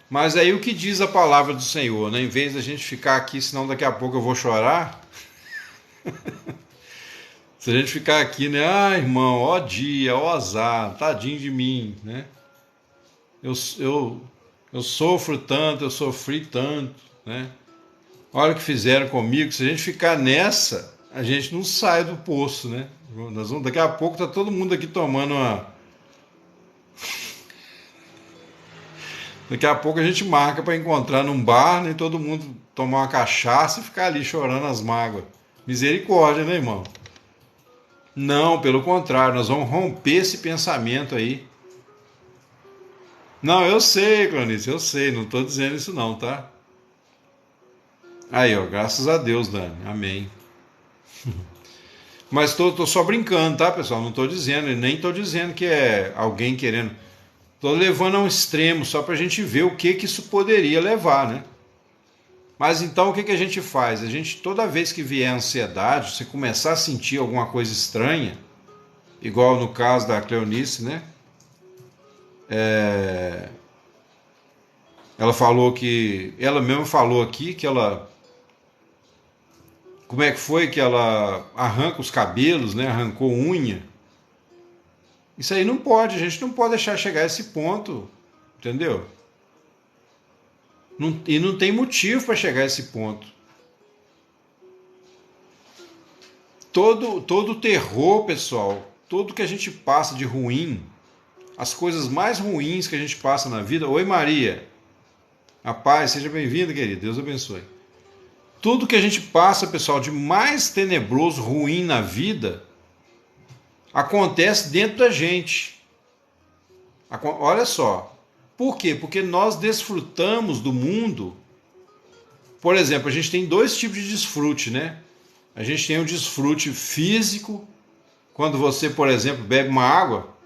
[SPEAKER 1] Mas aí o que diz a palavra do Senhor, né? Em vez da gente ficar aqui, senão daqui a pouco eu vou chorar. Se a gente ficar aqui, né? Ah, irmão, ó dia, ó azar, tadinho de mim, né? Eu sofro tanto, eu sofri tanto, né? Olha o que fizeram comigo. Se a gente ficar nessa, a gente não sai do poço, né? Daqui a pouco tá todo mundo aqui tomando uma... Daqui a pouco a gente marca para encontrar num bar, né? Todo mundo tomar uma cachaça e ficar ali chorando as mágoas. Misericórdia, né, irmão? Não, pelo contrário, nós vamos romper esse pensamento aí. Não, eu sei, Clonice, eu sei, não estou dizendo isso não, tá? Aí, ó, graças a Deus, Dani. Amém. Mas tô só brincando, tá, pessoal? Não tô dizendo, nem tô dizendo que é alguém querendo. Tô levando a um extremo só pra gente ver o que isso poderia levar, né? Mas então o que a gente faz? A gente, toda vez que vier ansiedade, você começar a sentir alguma coisa estranha, igual no caso da Cleonice, né? Ela falou que. Ela mesma falou aqui que ela. Como é que foi que ela arranca os cabelos, né? Arrancou unha. Isso aí não pode, a gente não pode deixar chegar a esse ponto, entendeu? E não tem motivo para chegar a esse ponto. Todo terror, pessoal, tudo que a gente passa de ruim, as coisas mais ruins que a gente passa na vida. Oi, Maria. A paz, seja bem-vinda, querida. Deus abençoe. Tudo que a gente passa, pessoal, de mais tenebroso, ruim na vida, acontece dentro da gente. Olha só. Por quê? Porque nós desfrutamos do mundo. Por exemplo, a gente tem dois tipos de desfrute, né? A gente tem o desfrute físico, quando você, por exemplo, bebe uma água,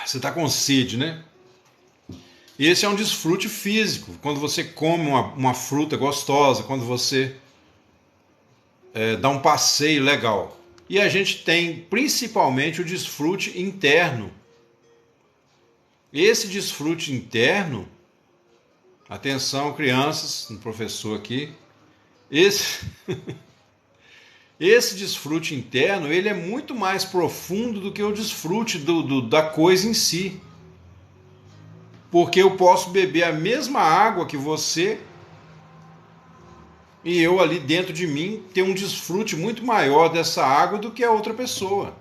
[SPEAKER 1] você está com sede, né? Esse é um desfrute físico, quando você come uma fruta gostosa, quando você dá um passeio legal. E a gente tem principalmente o desfrute interno. Esse desfrute interno, atenção crianças, um professor aqui, esse desfrute interno, ele é muito mais profundo do que o desfrute da coisa em si. Porque eu posso beber a mesma água que você e eu ali dentro de mim ter um desfrute muito maior dessa água do que a outra pessoa.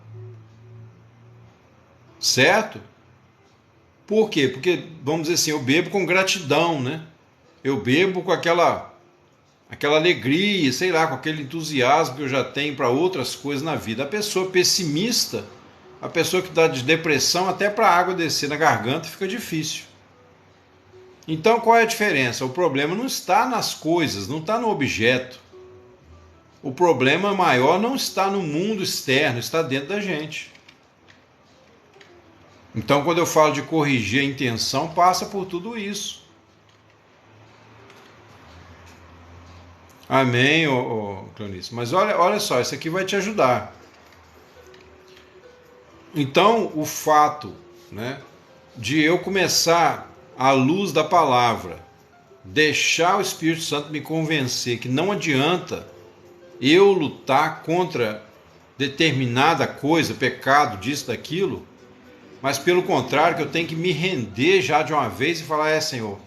[SPEAKER 1] Certo? Por quê? Porque, vamos dizer assim, eu bebo com gratidão, né? Eu bebo com aquela alegria, sei lá, com aquele entusiasmo que eu já tenho para outras coisas na vida. A pessoa pessimista, a pessoa que está de depressão, até para a água descer na garganta fica difícil. Então qual é a diferença? O problema não está nas coisas, não está no objeto. O problema maior não está no mundo externo, está dentro da gente. Então quando eu falo de corrigir a intenção, passa por tudo isso. Amém, Cleonice. Mas olha só, isso aqui vai te ajudar. Então o fato, né, de eu começar à luz da palavra, deixar o Espírito Santo me convencer que não adianta eu lutar contra determinada coisa, pecado, disso, daquilo, mas pelo contrário, que eu tenho que me render já de uma vez e falar, Senhor,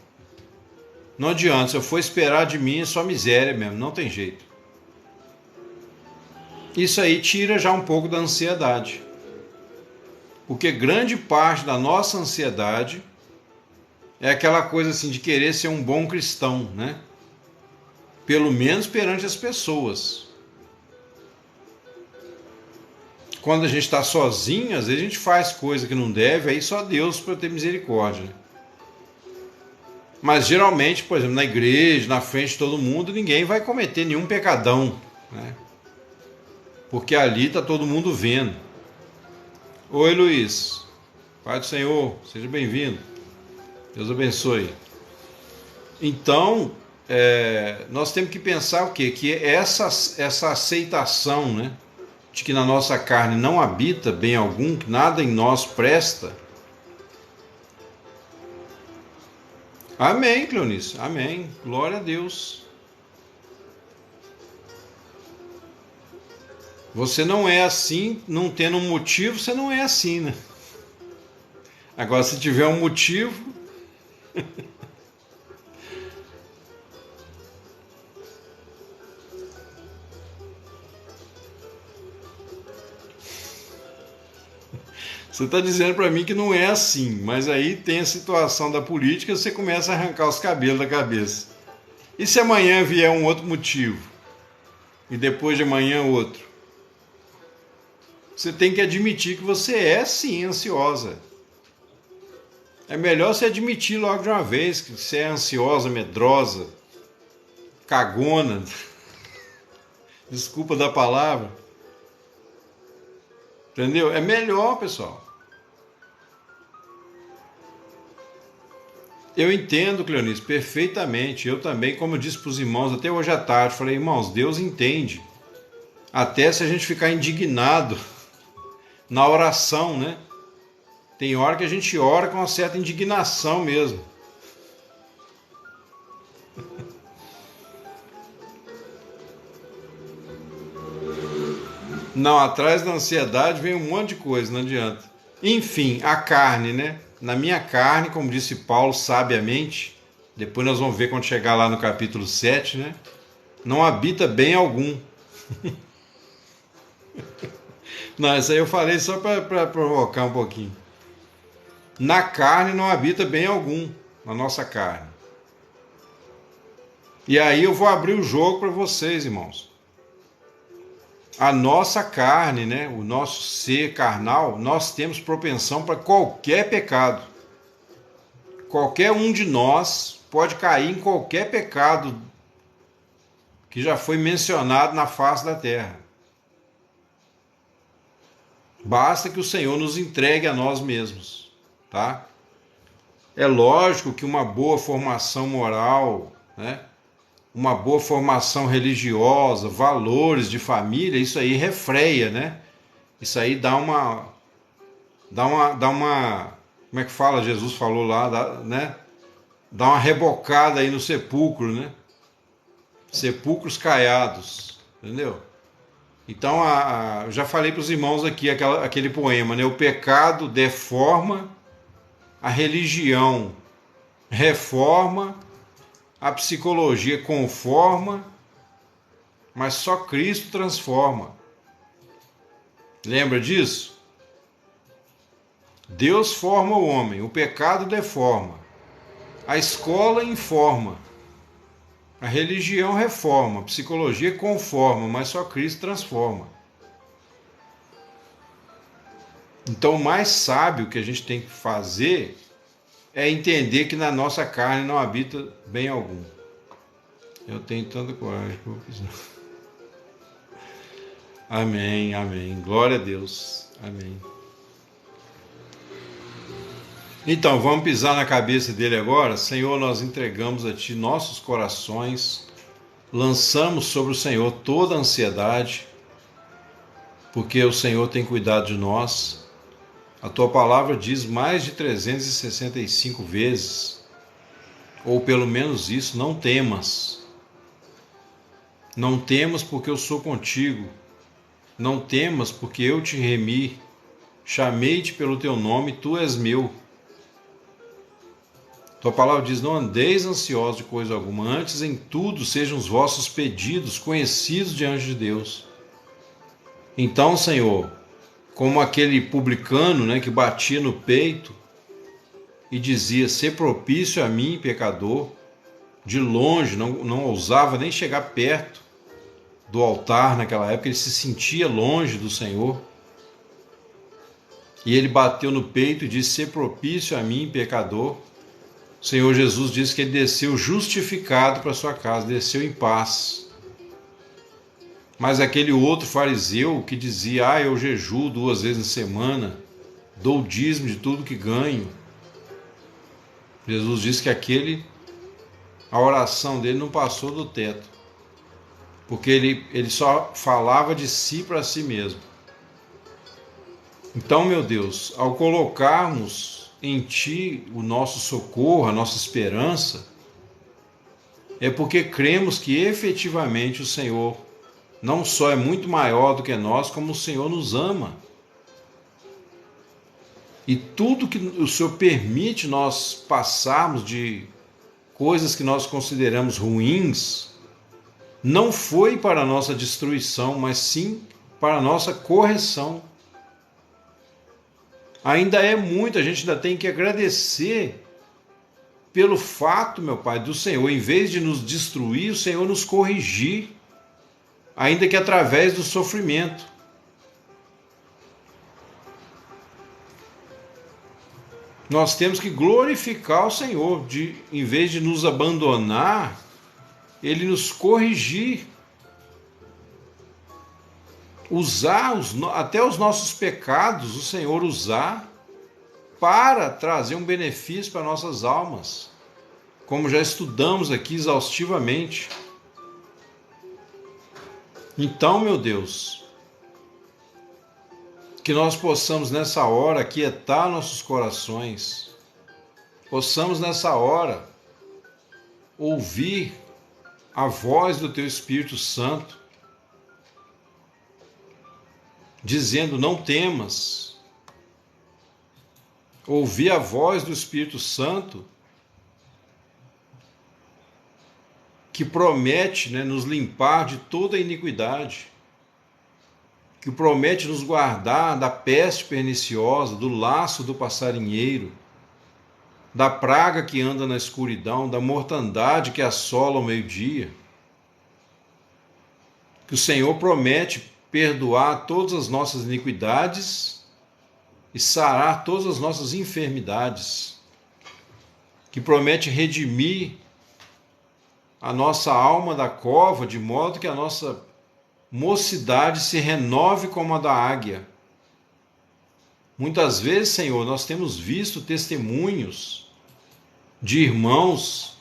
[SPEAKER 1] não adianta, se eu for esperar de mim é só miséria mesmo, não tem jeito. Isso aí tira já um pouco da ansiedade. Porque grande parte da nossa ansiedade é aquela coisa assim de querer ser um bom cristão, né? Pelo menos perante as pessoas. Quando a gente está sozinho, às vezes a gente faz coisa que não deve, aí só Deus para ter misericórdia, né? Mas geralmente, por exemplo, na igreja, na frente de todo mundo, ninguém vai cometer nenhum pecadão, né? Porque ali está todo mundo vendo. Oi, Luiz. Pai do Senhor, seja bem-vindo. Deus abençoe. Então, nós temos que pensar o quê? Que essa aceitação, né, de que na nossa carne não habita bem algum, que nada em nós presta. Amém, Cleonice. Amém. Glória a Deus. Você não é assim, não tendo um motivo, você não é assim, né? Agora, se tiver um motivo... Você está dizendo para mim que não é assim, mas aí tem a situação da política, você começa a arrancar os cabelos da cabeça. E se amanhã vier um outro motivo? E depois de amanhã outro? Você tem que admitir que você é sim ansiosa. É melhor você admitir logo de uma vez que você é ansiosa, medrosa, cagona, desculpa da palavra, entendeu? É melhor, pessoal. Eu entendo, Cleonice, perfeitamente. Eu também, como eu disse para os irmãos, até hoje à tarde, falei, irmãos, Deus entende. Até se a gente ficar indignado na oração, né? Tem hora que a gente ora com uma certa indignação mesmo. Não, atrás da ansiedade vem um monte de coisa, não adianta. Enfim, a carne, né? Na minha carne, como disse Paulo sabiamente, depois nós vamos ver quando chegar lá no capítulo 7, né? Não habita bem algum. Não, isso aí eu falei só para provocar um pouquinho. Na carne não habita bem algum, na nossa carne. E aí eu vou abrir o jogo para vocês, irmãos. A nossa carne, né, o nosso ser carnal, nós temos propensão para qualquer pecado. Qualquer um de nós pode cair em qualquer pecado que já foi mencionado na face da terra. Basta que o Senhor nos entregue a nós mesmos, tá? É lógico que uma boa formação moral, né, uma boa formação religiosa, valores de família, isso aí refreia, né? Isso aí dá uma, como é que fala? Jesus falou lá, né? Dá uma rebocada aí no sepulcro, né? Sepulcros caiados, entendeu? Então, eu já falei para os irmãos aqui aquele poema, né? O pecado deforma, a religião reforma, a psicologia conforma, mas só Cristo transforma. Lembra disso? Deus forma o homem, o pecado deforma, a escola informa, a religião reforma, a psicologia conforma, mas só Cristo transforma. Então, o mais sábio que a gente tem que fazer é entender que na nossa carne não habita bem algum. Eu tenho tanta coragem que eu vou pisar. Amém, amém. Glória a Deus. Amém. Então, vamos pisar na cabeça dele agora. Senhor, nós entregamos a Ti nossos corações, lançamos sobre o Senhor toda a ansiedade, porque o Senhor tem cuidado de nós. A Tua palavra diz mais de 365 vezes, ou pelo menos isso, não temas. Não temas porque eu sou contigo. Não temas porque eu te remi. Chamei-te pelo Teu nome, Tu és meu. Tua palavra diz, não andeis ansiosos de coisa alguma, antes em tudo sejam os vossos pedidos conhecidos diante de Deus. Então, Senhor, como aquele publicano, né, que batia no peito e dizia, ser propício a mim, pecador, de longe, não ousava nem chegar perto do altar naquela época, ele se sentia longe do Senhor. E ele bateu no peito e disse, ser propício a mim, pecador. O Senhor Jesus disse que ele desceu justificado para sua casa, desceu em paz. Mas aquele outro fariseu que dizia, eu jejuo 2 vezes na semana, dou o dízimo de tudo que ganho. Jesus disse que a oração dele não passou do teto, porque ele só falava de si para si mesmo. Então, meu Deus, ao colocarmos em Ti o nosso socorro, a nossa esperança, é porque cremos que efetivamente o Senhor não só é muito maior do que nós, como o Senhor nos ama. E tudo que o Senhor permite nós passarmos de coisas que nós consideramos ruins, não foi para a nossa destruição, mas sim para a nossa correção. Ainda é muito, a gente ainda tem que agradecer pelo fato, meu Pai, do Senhor, em vez de nos destruir, o Senhor nos corrigir, ainda que através do sofrimento. Nós temos que glorificar o Senhor, em vez de nos abandonar, Ele nos corrigir, usar até os nossos pecados, o Senhor usar para trazer um benefício para nossas almas, como já estudamos aqui exaustivamente. Então, meu Deus, que nós possamos nessa hora aquietar nossos corações, possamos nessa hora ouvir a voz do Teu Espírito Santo, dizendo: não temas. Ouvir a voz do Espírito Santo, que promete, nos limpar de toda a iniquidade, que promete nos guardar da peste perniciosa, do laço do passarinheiro, da praga que anda na escuridão, da mortandade que assola ao meio-dia. Que o Senhor promete perdoar todas as nossas iniquidades e sarar todas as nossas enfermidades. Que promete redimir a nossa alma da cova, de modo que a nossa mocidade se renove como a da águia. Muitas vezes, Senhor, nós temos visto testemunhos de irmãos,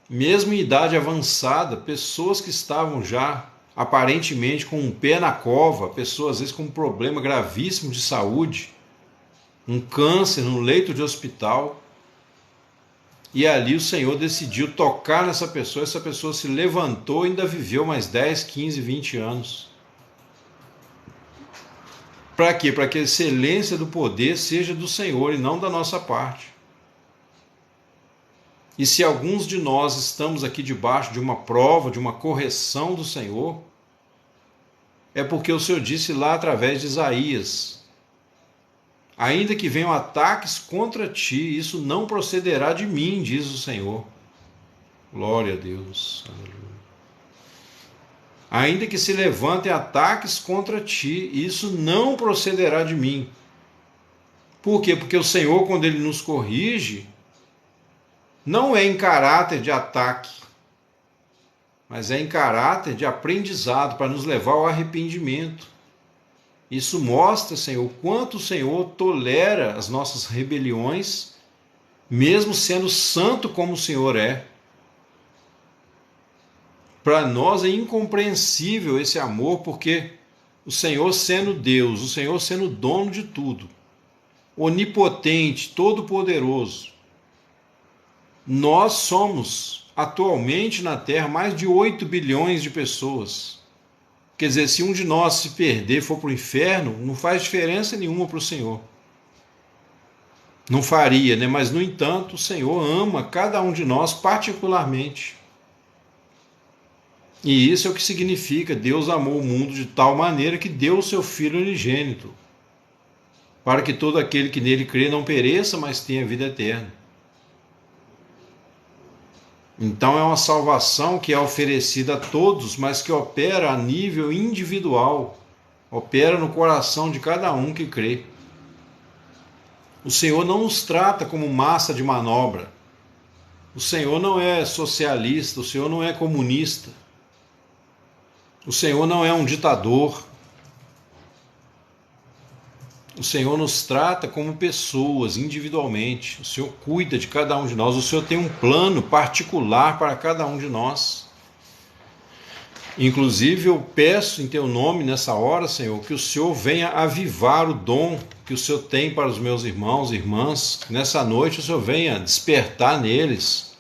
[SPEAKER 1] mesmo em idade avançada, pessoas que estavam já aparentemente com um pé na cova, pessoas às vezes com um problema gravíssimo de saúde, um câncer no leito de hospital, e ali o Senhor decidiu tocar nessa pessoa, essa pessoa se levantou e ainda viveu mais 10, 15, 20 anos. Para quê? Para que a excelência do poder seja do Senhor e não da nossa parte. E se alguns de nós estamos aqui debaixo de uma prova, de uma correção do Senhor, é porque o Senhor disse lá através de Isaías: ainda que venham ataques contra ti, isso não procederá de mim, diz o Senhor. Glória a Deus. Aleluia. Ainda que se levantem ataques contra ti, isso não procederá de mim. Por quê? Porque o Senhor, quando Ele nos corrige, não é em caráter de ataque, mas é em caráter de aprendizado, para nos levar ao arrependimento. Isso mostra, Senhor, quanto o Senhor tolera as nossas rebeliões, mesmo sendo santo como o Senhor é. Para nós é incompreensível esse amor, porque o Senhor sendo Deus, o Senhor sendo dono de tudo, onipotente, todo-poderoso, nós somos atualmente na Terra mais de 8 bilhões de pessoas. Quer dizer, se um de nós se perder, for para o inferno, não faz diferença nenhuma para o Senhor. Não faria, né? Mas, no entanto, o Senhor ama cada um de nós particularmente. E isso é o que significa: Deus amou o mundo de tal maneira que deu o seu Filho unigênito, para que todo aquele que nele crê não pereça, mas tenha vida eterna. Então é uma salvação que é oferecida a todos, mas que opera a nível individual, opera no coração de cada um que crê. O Senhor não nos trata como massa de manobra. O Senhor não é socialista, o Senhor não é comunista. O Senhor não é um ditador. O Senhor nos trata como pessoas, individualmente. O Senhor cuida de cada um de nós. O Senhor tem um plano particular para cada um de nós. Inclusive, eu peço em Teu nome nessa hora, Senhor, que o Senhor venha avivar o dom que o Senhor tem para os meus irmãos e irmãs. Que nessa noite o Senhor venha despertar neles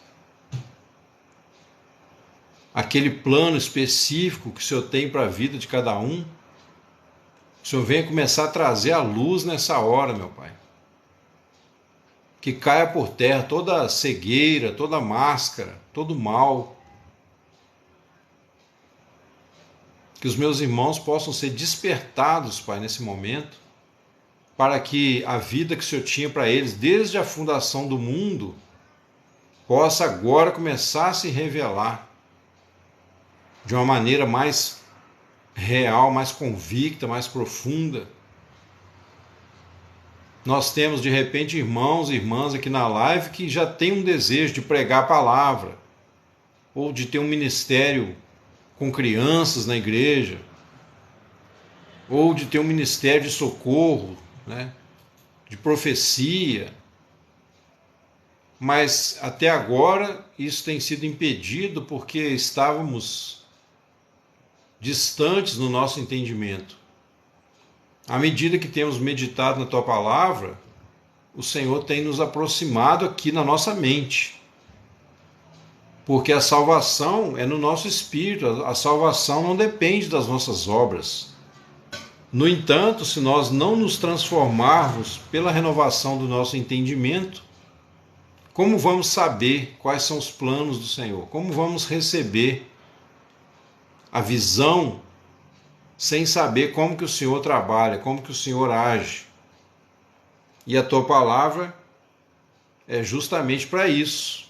[SPEAKER 1] aquele plano específico que o Senhor tem para a vida de cada um. O Senhor venha começar a trazer a luz nessa hora, meu Pai. Que caia por terra toda cegueira, toda máscara, todo mal. Que os meus irmãos possam ser despertados, Pai, nesse momento, para que a vida que o Senhor tinha para eles desde a fundação do mundo possa agora começar a se revelar de uma maneira mais real, mais convicta, mais profunda. Nós temos de repente irmãos e irmãs aqui na live que já têm um desejo de pregar a palavra, ou de ter um ministério com crianças na igreja, ou de ter um ministério de socorro, né, de profecia. Mas até agora isso tem sido impedido porque estávamos distantes no nosso entendimento. À medida que temos meditado na tua palavra, o Senhor tem nos aproximado aqui na nossa mente. Porque a salvação é no nosso espírito, a salvação não depende das nossas obras. No entanto, se nós não nos transformarmos pela renovação do nosso entendimento, como vamos saber quais são os planos do Senhor? Como vamos receber a visão sem saber como que o Senhor trabalha, como que o Senhor age? E a tua palavra é justamente para isso.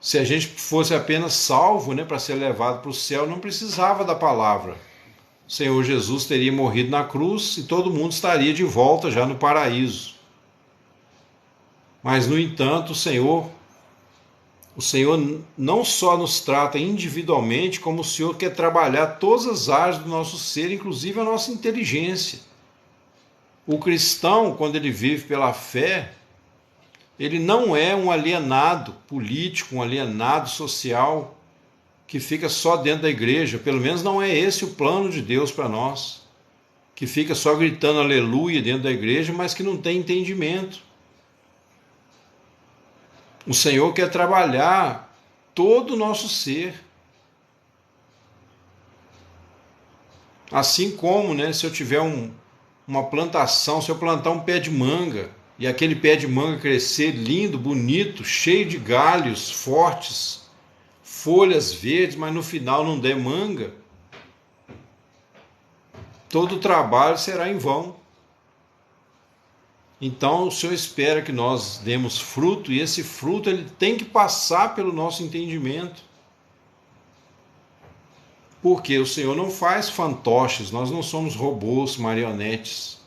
[SPEAKER 1] Se a gente fosse apenas salvo, né, para ser levado para o céu, não precisava da palavra. O Senhor Jesus teria morrido na cruz e todo mundo estaria de volta já no paraíso. Mas, no entanto, o Senhor não só nos trata individualmente, como o Senhor quer trabalhar todas as áreas do nosso ser, inclusive a nossa inteligência. O cristão, quando ele vive pela fé, ele não é um alienado político, um alienado social, que fica só dentro da igreja. Pelo menos não é esse o plano de Deus para nós, que fica só gritando aleluia dentro da igreja, mas que não tem entendimento. O Senhor quer trabalhar todo o nosso ser. Assim como, né, se eu tiver uma plantação, se eu plantar um pé de manga, e aquele pé de manga crescer lindo, bonito, cheio de galhos fortes, folhas verdes, mas no final não der manga, todo o trabalho será em vão. Então o Senhor espera que nós demos fruto, e esse fruto ele tem que passar pelo nosso entendimento. Porque o Senhor não faz fantoches, nós não somos robôs, marionetes.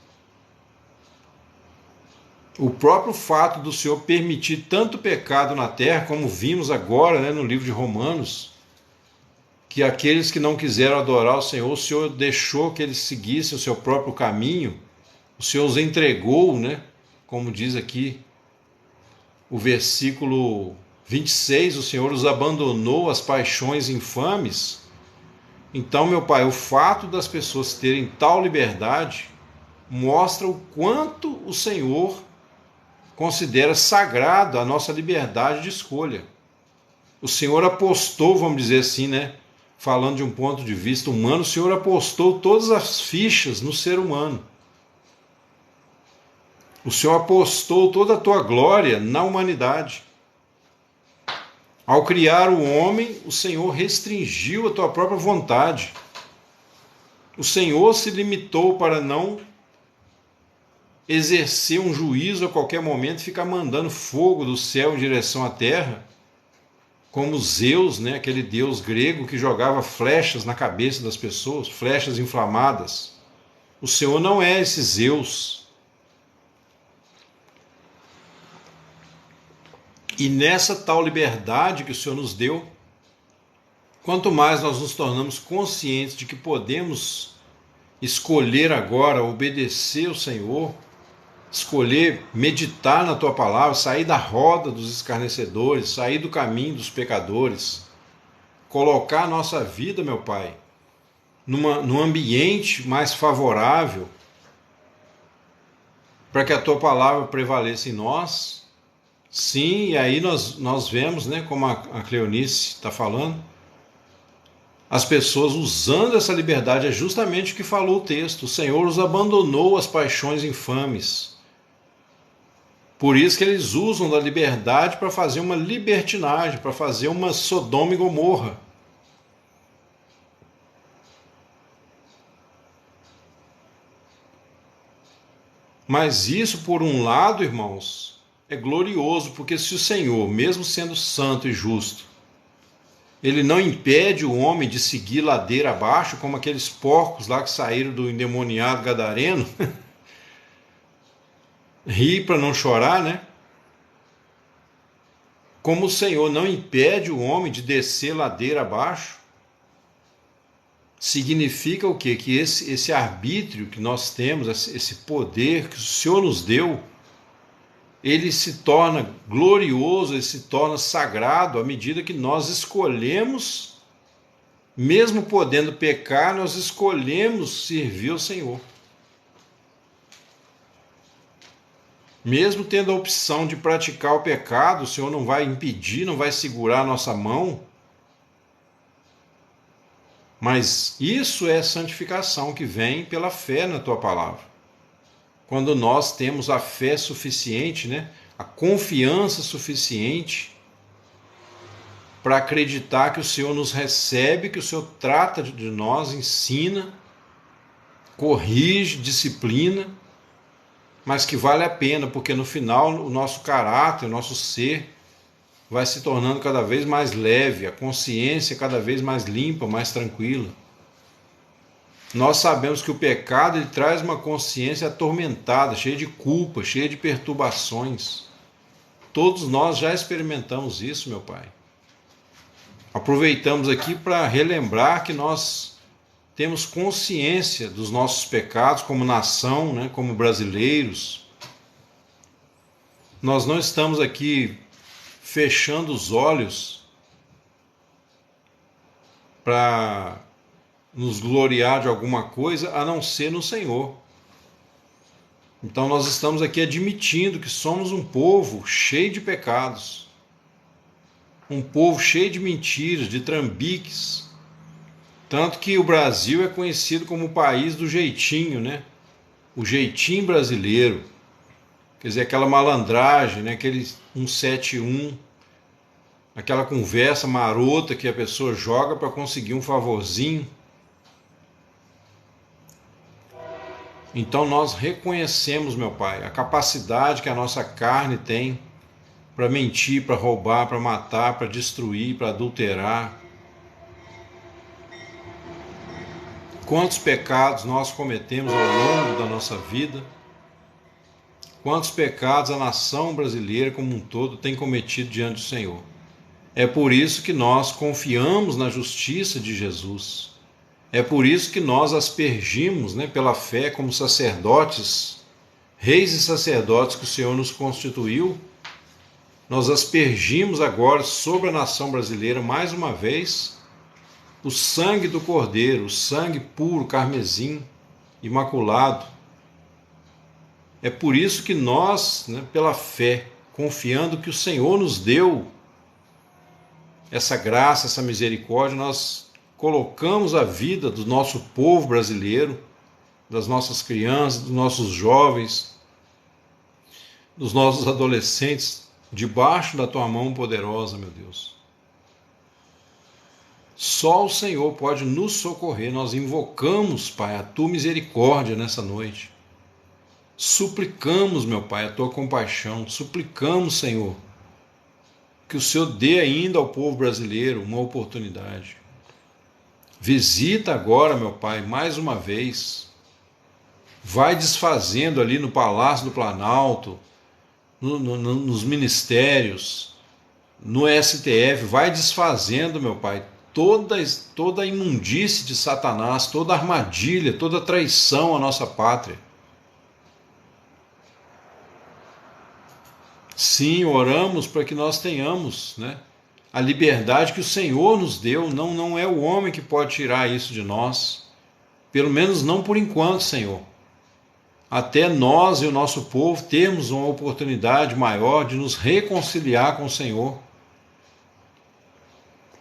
[SPEAKER 1] O próprio fato do Senhor permitir tanto pecado na terra, como vimos agora, né, no livro de Romanos, que aqueles que não quiseram adorar o Senhor deixou que eles seguissem o seu próprio caminho, o Senhor os entregou, né, como diz aqui o versículo 26, o Senhor os abandonou às paixões infames. Então, meu Pai, o fato das pessoas terem tal liberdade mostra o quanto o Senhor considera sagrado a nossa liberdade de escolha. O Senhor apostou, vamos dizer assim, né? Falando de um ponto de vista humano, o Senhor apostou todas as fichas no ser humano. O Senhor apostou toda a tua glória na humanidade. Ao criar o homem, o Senhor restringiu a tua própria vontade. O Senhor se limitou para não exercer um juízo a qualquer momento, ficar mandando fogo do céu em direção à terra, como Zeus, né, aquele deus grego que jogava flechas na cabeça das pessoas, flechas inflamadas. O Senhor não é esse Zeus. E nessa tal liberdade que o Senhor nos deu, quanto mais nós nos tornamos conscientes de que podemos escolher agora obedecer ao Senhor, escolher meditar na tua palavra, sair da roda dos escarnecedores, sair do caminho dos pecadores, colocar a nossa vida, meu Pai, num ambiente mais favorável para que a tua palavra prevaleça em nós. Sim, e aí nós vemos, né, como a Cleonice está falando, as pessoas usando essa liberdade. É justamente o que falou o texto: o Senhor os abandonou às paixões infames. Por isso que eles usam da liberdade para fazer uma libertinagem, para fazer uma Sodoma e Gomorra. Mas isso, por um lado, irmãos, é glorioso, porque se o Senhor, mesmo sendo santo e justo, Ele não impede o homem de seguir ladeira abaixo, como aqueles porcos lá que saíram do endemoniado gadareno. Ri para não chorar, né? Como o Senhor não impede o homem de descer ladeira abaixo, significa o quê? Que esse arbítrio que nós temos, esse poder que o Senhor nos deu, ele se torna glorioso, ele se torna sagrado à medida que nós escolhemos, mesmo podendo pecar, nós escolhemos servir ao Senhor. Mesmo tendo a opção de praticar o pecado, o Senhor não vai impedir, não vai segurar a nossa mão. Mas isso é santificação que vem pela fé na tua palavra. Quando nós temos a fé suficiente, né? A confiança suficiente para acreditar que o Senhor nos recebe, que o Senhor trata de nós, ensina, corrige, disciplina, mas que vale a pena, porque no final o nosso caráter, o nosso ser vai se tornando cada vez mais leve, a consciência cada vez mais limpa, mais tranquila. Nós sabemos que o pecado ele traz uma consciência atormentada, cheia de culpa, cheia de perturbações. Todos nós já experimentamos isso, meu Pai. Aproveitamos aqui para relembrar que nós temos consciência dos nossos pecados como nação, né, como brasileiros. Nós não estamos aqui fechando os olhos para nos gloriar de alguma coisa a não ser no Senhor. Então nós estamos aqui admitindo que somos um povo cheio de pecados, um povo cheio de mentiras, de trambiques. Tanto que o Brasil é conhecido como o país do jeitinho, né? O jeitinho brasileiro. Quer dizer, aquela malandragem, né? Aquele 171, aquela conversa marota que a pessoa joga para conseguir um favorzinho. Então nós reconhecemos, meu Pai, a capacidade que a nossa carne tem para mentir, para roubar, para matar, para destruir, para adulterar. Quantos pecados nós cometemos ao longo da nossa vida? Quantos pecados a nação brasileira como um todo tem cometido diante do Senhor? É por isso que nós confiamos na justiça de Jesus. É por isso que nós aspergimos, né, pela fé como sacerdotes, reis e sacerdotes que o Senhor nos constituiu. Nós aspergimos agora sobre a nação brasileira mais uma vez o sangue do Cordeiro, o sangue puro, carmesim, imaculado. É por isso que nós, né, pela fé, confiando que o Senhor nos deu essa graça, essa misericórdia, nós colocamos a vida do nosso povo brasileiro, das nossas crianças, dos nossos jovens, dos nossos adolescentes, debaixo da tua mão poderosa, meu Deus. Só o Senhor pode nos socorrer. Nós invocamos, Pai, a tua misericórdia nessa noite. Suplicamos, meu Pai, a tua compaixão. Suplicamos, Senhor, que o Senhor dê ainda ao povo brasileiro uma oportunidade. Visita agora, meu Pai, mais uma vez. Vai desfazendo ali no Palácio do Planalto, nos ministérios, no STF. Vai desfazendo, meu Pai, toda a imundície de Satanás, toda a armadilha, toda a traição à nossa pátria. Sim, oramos para que nós tenhamos, né, a liberdade que o Senhor nos deu. Não é o homem que pode tirar isso de nós, pelo menos não por enquanto, Senhor. Até nós e o nosso povo termos uma oportunidade maior de nos reconciliar com o Senhor.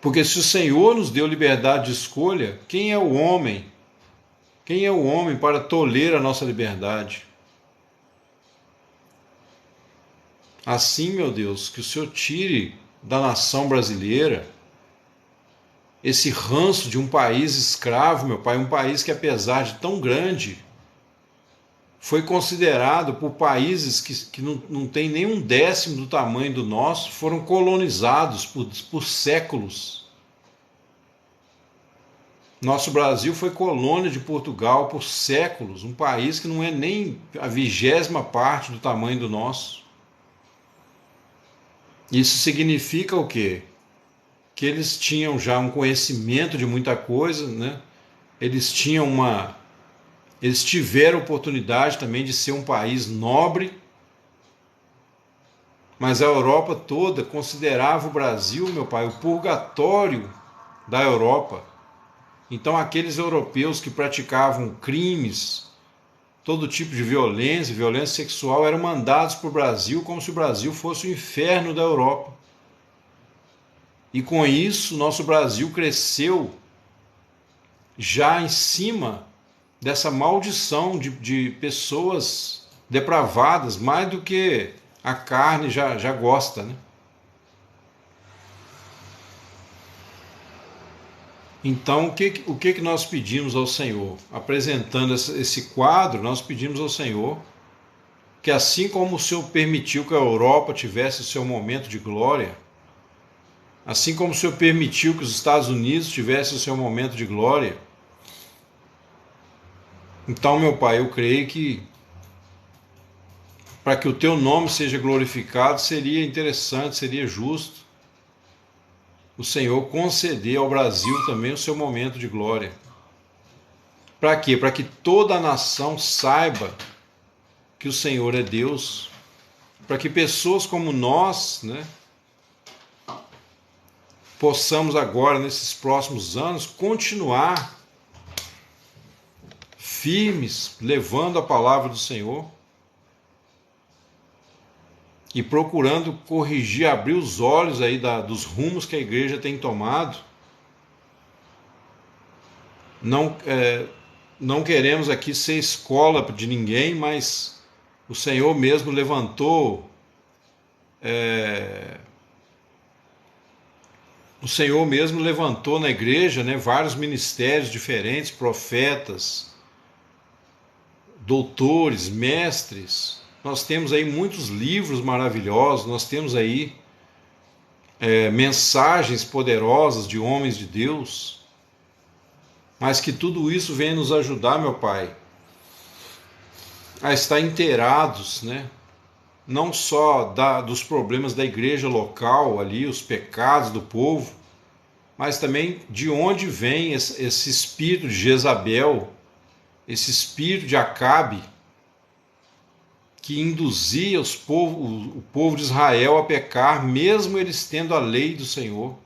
[SPEAKER 1] Porque se o Senhor nos deu liberdade de escolha, quem é o homem? Quem é o homem para toler a nossa liberdade? Assim, meu Deus, que o Senhor tire da nação brasileira esse ranço de um país escravo, meu Pai, um país que, apesar de tão grande, foi considerado por países que não tem nem um décimo do tamanho do nosso, foram colonizados por séculos. Nosso Brasil foi colônia de Portugal por séculos, um país que não é nem a 20ª parte do tamanho do nosso. Isso significa o quê? Que eles tinham já um conhecimento de muita coisa, né? Eles tiveram oportunidade também de ser um país nobre, mas a Europa toda considerava o Brasil, meu pai, o purgatório da Europa. Então aqueles europeus que praticavam crimes, todo tipo de violência, violência sexual, eram mandados para o Brasil como se o Brasil fosse o inferno da Europa. E com isso, nosso Brasil cresceu já em cima dessa maldição de pessoas depravadas, mais do que a carne já gosta, né? Então, o que nós pedimos ao Senhor? Apresentando esse quadro, nós pedimos ao Senhor que, assim como o Senhor permitiu que a Europa tivesse o seu momento de glória, assim como o Senhor permitiu que os Estados Unidos tivessem o seu momento de glória, então, meu Pai, eu creio que para que o Teu nome seja glorificado, seria interessante, seria justo o Senhor conceder ao Brasil também o seu momento de glória. Para quê? Para que toda a nação saiba que o Senhor é Deus, para que pessoas como nós, né, possamos agora, nesses próximos anos, continuar firmes, levando a palavra do Senhor e procurando corrigir, abrir os olhos aí dos rumos que a igreja tem tomado. Não queremos aqui ser escola de ninguém, mas o Senhor mesmo levantou na igreja, né, vários ministérios diferentes, profetas, doutores, mestres. Nós temos aí muitos livros maravilhosos, nós temos aí mensagens poderosas de homens de Deus, mas que tudo isso venha nos ajudar, meu Pai, a estar inteirados, né? Não só dos problemas da igreja local ali, os pecados do povo, mas também de onde vem esse espírito de Jezabel, esse espírito de Acabe, que induzia o povo de Israel a pecar, mesmo eles tendo a lei do Senhor.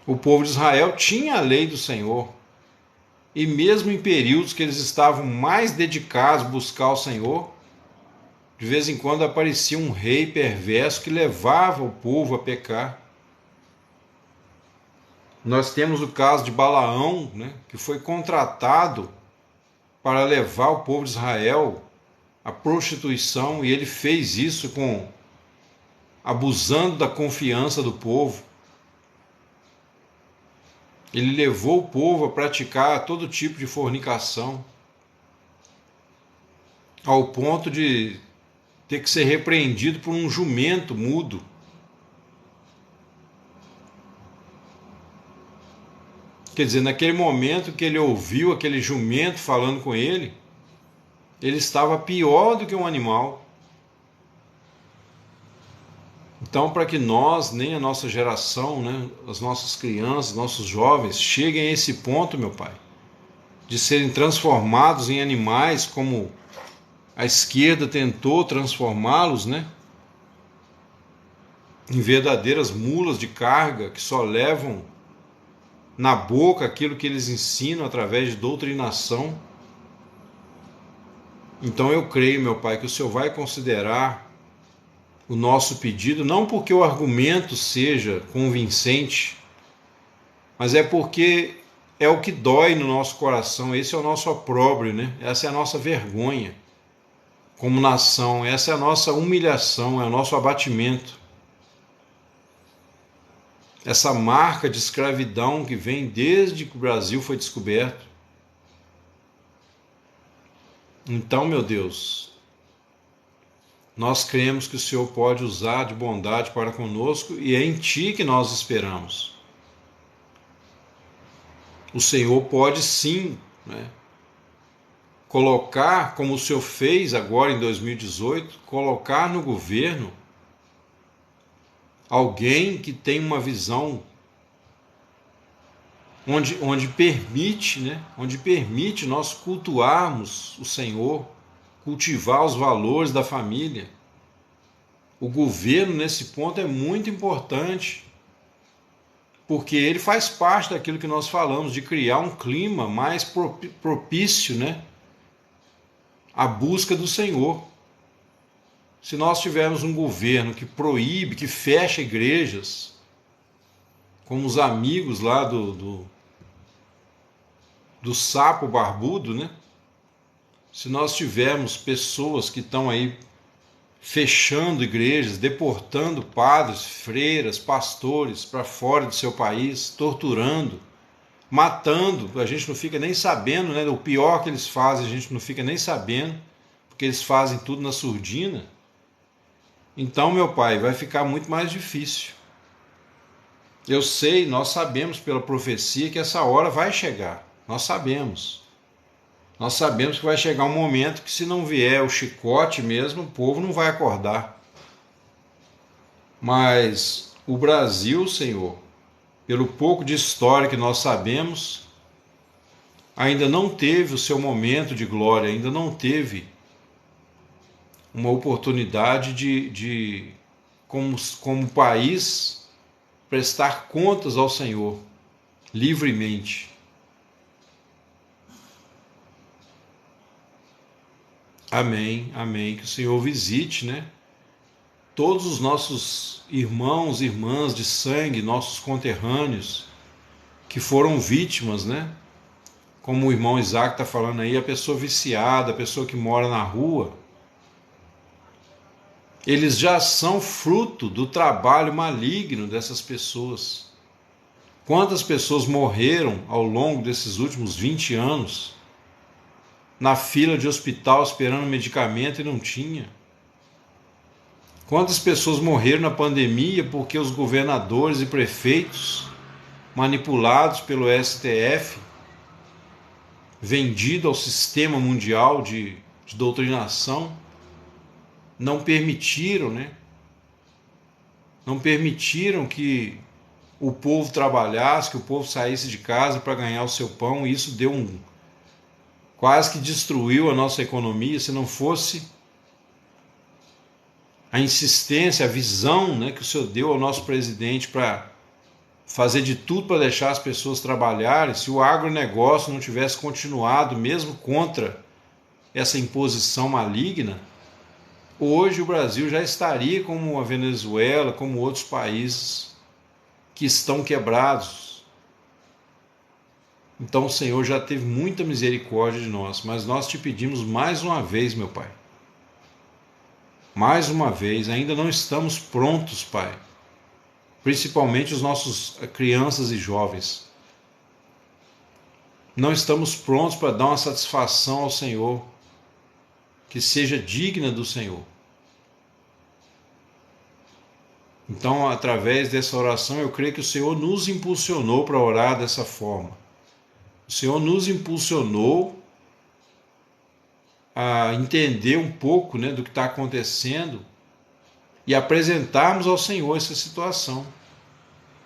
[SPEAKER 1] O povo de Israel tinha a lei do Senhor, e mesmo em períodos que eles estavam mais dedicados a buscar o Senhor, de vez em quando aparecia um rei perverso que levava o povo a pecar. Nós temos o caso de Balaão, né, que foi contratado para levar o povo de Israel à prostituição, e ele fez isso abusando da confiança do povo. Ele levou o povo a praticar todo tipo de fornicação, ao ponto de ter que ser repreendido por um jumento mudo. Quer dizer, naquele momento que ele ouviu aquele jumento falando com ele estava pior do que um animal. Então, para que nós, nem a nossa geração, né, as nossas crianças, nossos jovens, cheguem a esse ponto, meu Pai, de serem transformados em animais, como a esquerda tentou transformá-los, né, em verdadeiras mulas de carga que só levam na boca aquilo que eles ensinam através de doutrinação. Então eu creio, meu Pai, que o Senhor vai considerar o nosso pedido, não porque o argumento seja convincente, mas é porque é o que dói no nosso coração. Esse é o nosso opróbrio, né? Essa é a nossa vergonha como nação, essa é a nossa humilhação, é o nosso abatimento. Essa marca de escravidão que vem desde que o Brasil foi descoberto. Então, meu Deus, nós cremos que o Senhor pode usar de bondade para conosco, e é em Ti que nós esperamos. o Senhor pode sim, né, colocar, como o Senhor fez agora em 2018, colocar no governo alguém que tem uma visão onde permite, né, onde permite nós cultuarmos o Senhor, cultivar os valores da família. O governo nesse ponto é muito importante, porque ele faz parte daquilo que nós falamos, de criar um clima mais propício, né, à busca do Senhor. Se nós tivermos um governo que proíbe, que fecha igrejas, como os amigos lá do sapo barbudo, né? Se nós tivermos pessoas que estão aí fechando igrejas, deportando padres, freiras, pastores para fora do seu país, torturando, matando, a gente não fica nem sabendo, né? O pior que eles fazem, a gente não fica nem sabendo, porque eles fazem tudo na surdina. Então, meu pai, vai ficar muito mais difícil. Eu sei, nós sabemos pela profecia que essa hora vai chegar. Nós sabemos. Nós sabemos que vai chegar um momento que, se não vier o chicote mesmo, o povo não vai acordar. Mas o Brasil, Senhor, pelo pouco de história que nós sabemos, ainda não teve o seu momento de glória, ainda não teve uma oportunidade de como país, prestar contas ao Senhor livremente. Amém, amém. Que o Senhor visite, né, todos os nossos irmãos e irmãs de sangue, nossos conterrâneos, que foram vítimas, né? Como o irmão Isaac está falando aí, a pessoa viciada, a pessoa que mora na rua, eles já são fruto do trabalho maligno dessas pessoas. Quantas pessoas morreram ao longo desses últimos 20 anos na fila de hospital esperando medicamento e não tinha? Quantas pessoas morreram na pandemia porque os governadores e prefeitos, manipulados pelo STF, vendido ao sistema mundial de doutrinação, não permitiram, né? Não permitiram que o povo trabalhasse, que o povo saísse de casa para ganhar o seu pão, e isso deu quase que destruiu a nossa economia. Se não fosse a insistência, a visão, né, que o Senhor deu ao nosso presidente para fazer de tudo para deixar as pessoas trabalharem, se o agronegócio não tivesse continuado, mesmo contra essa imposição maligna, hoje o Brasil já estaria como a Venezuela, como outros países que estão quebrados. Então o Senhor já teve muita misericórdia de nós, mas nós te pedimos mais uma vez, meu Pai. Mais uma vez, ainda não estamos prontos, Pai. Principalmente os nossos crianças e jovens. Não estamos prontos para dar uma satisfação ao Senhor que seja digna do Senhor. Então, através dessa oração, eu creio que o Senhor nos impulsionou para orar dessa forma. O Senhor nos impulsionou a entender um pouco, né, do que está acontecendo e apresentarmos ao Senhor essa situação.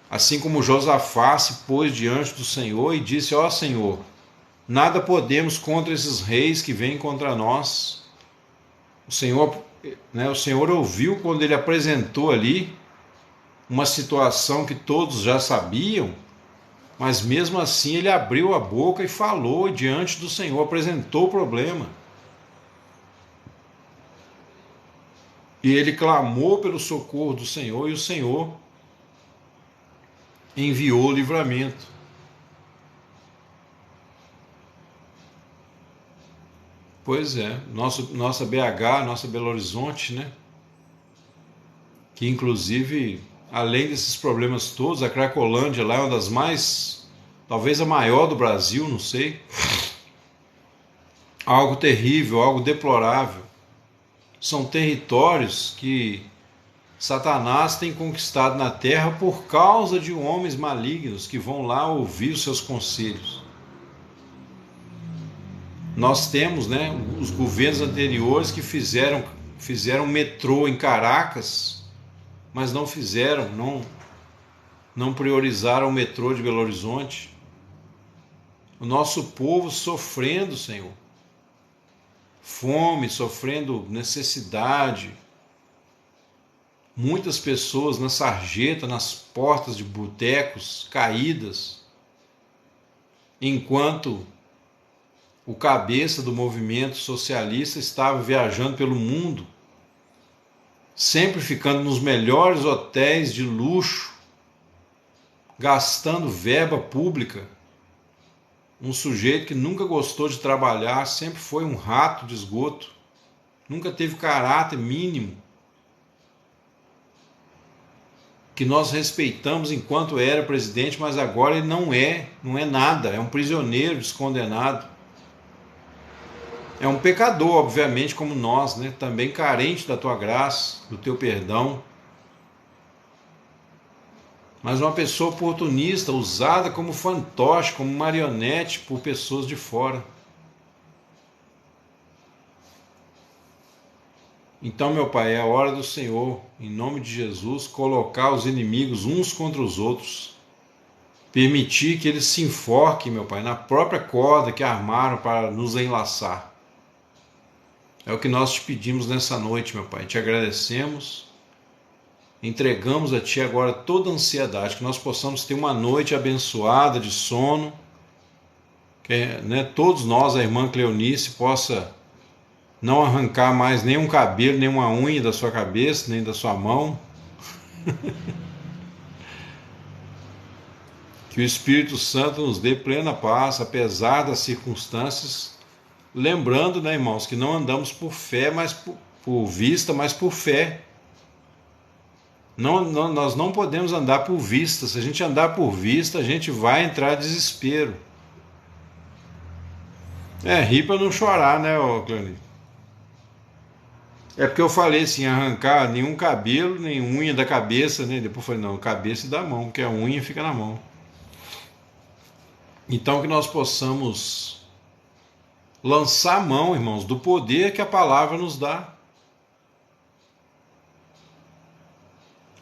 [SPEAKER 1] Assim como Josafá se pôs diante do Senhor e disse: ó Senhor, nada podemos contra esses reis que vêm contra nós. O Senhor ouviu quando ele apresentou ali uma situação que todos já sabiam, mas mesmo assim ele abriu a boca e falou diante do Senhor, apresentou o problema. E ele clamou pelo socorro do Senhor, e o Senhor enviou o livramento. Pois é, nossa BH, nossa Belo Horizonte, né? Que inclusive, além desses problemas todos, a Cracolândia lá é uma das mais, talvez a maior do Brasil, não sei. Algo terrível, algo deplorável. São territórios que Satanás tem conquistado na terra por causa de homens malignos que vão lá ouvir os seus conselhos. Nós temos, né, os governos anteriores que fizeram metrô em Caracas, mas não priorizaram o metrô de Belo Horizonte. O nosso povo sofrendo, Senhor, fome, sofrendo necessidade, muitas pessoas na sarjeta, nas portas de botecos caídas, enquanto o cabeça do movimento socialista estava viajando pelo mundo, sempre ficando nos melhores hotéis de luxo, gastando verba pública. Um sujeito que nunca gostou de trabalhar, sempre foi um rato de esgoto, nunca teve caráter mínimo, que nós respeitamos enquanto era presidente, mas agora ele não é nada, é um prisioneiro descondenado. É um pecador, obviamente, como nós, né? Também carente da tua graça, do teu perdão. Mas uma pessoa oportunista, usada como fantoche, como marionete por pessoas de fora. Então, meu Pai, é a hora do Senhor, em nome de Jesus, colocar os inimigos uns contra os outros. Permitir que eles se enforquem, meu Pai, na própria corda que armaram para nos enlaçar. É o que nós te pedimos nessa noite, meu Pai. Te agradecemos. Entregamos a Ti agora toda a ansiedade, que nós possamos ter uma noite abençoada de sono, que, né, todos nós, a irmã Cleonice, possa não arrancar mais nenhum cabelo, nenhuma unha da sua cabeça, nem da sua mão. Que o Espírito Santo nos dê plena paz, apesar das circunstâncias, lembrando, né, irmãos, que não andamos por fé, mas por vista, mas por fé. Nós não podemos andar por vista. Se a gente andar por vista, a gente vai entrar em desespero. Rir para não chorar, né, Cleoni? É porque eu falei assim, arrancar nenhum cabelo, nem unha da cabeça, né? Depois eu falei, não, cabeça e da mão, porque a unha fica na mão. Então que nós possamos lançar a mão, irmãos, do poder que a palavra nos dá.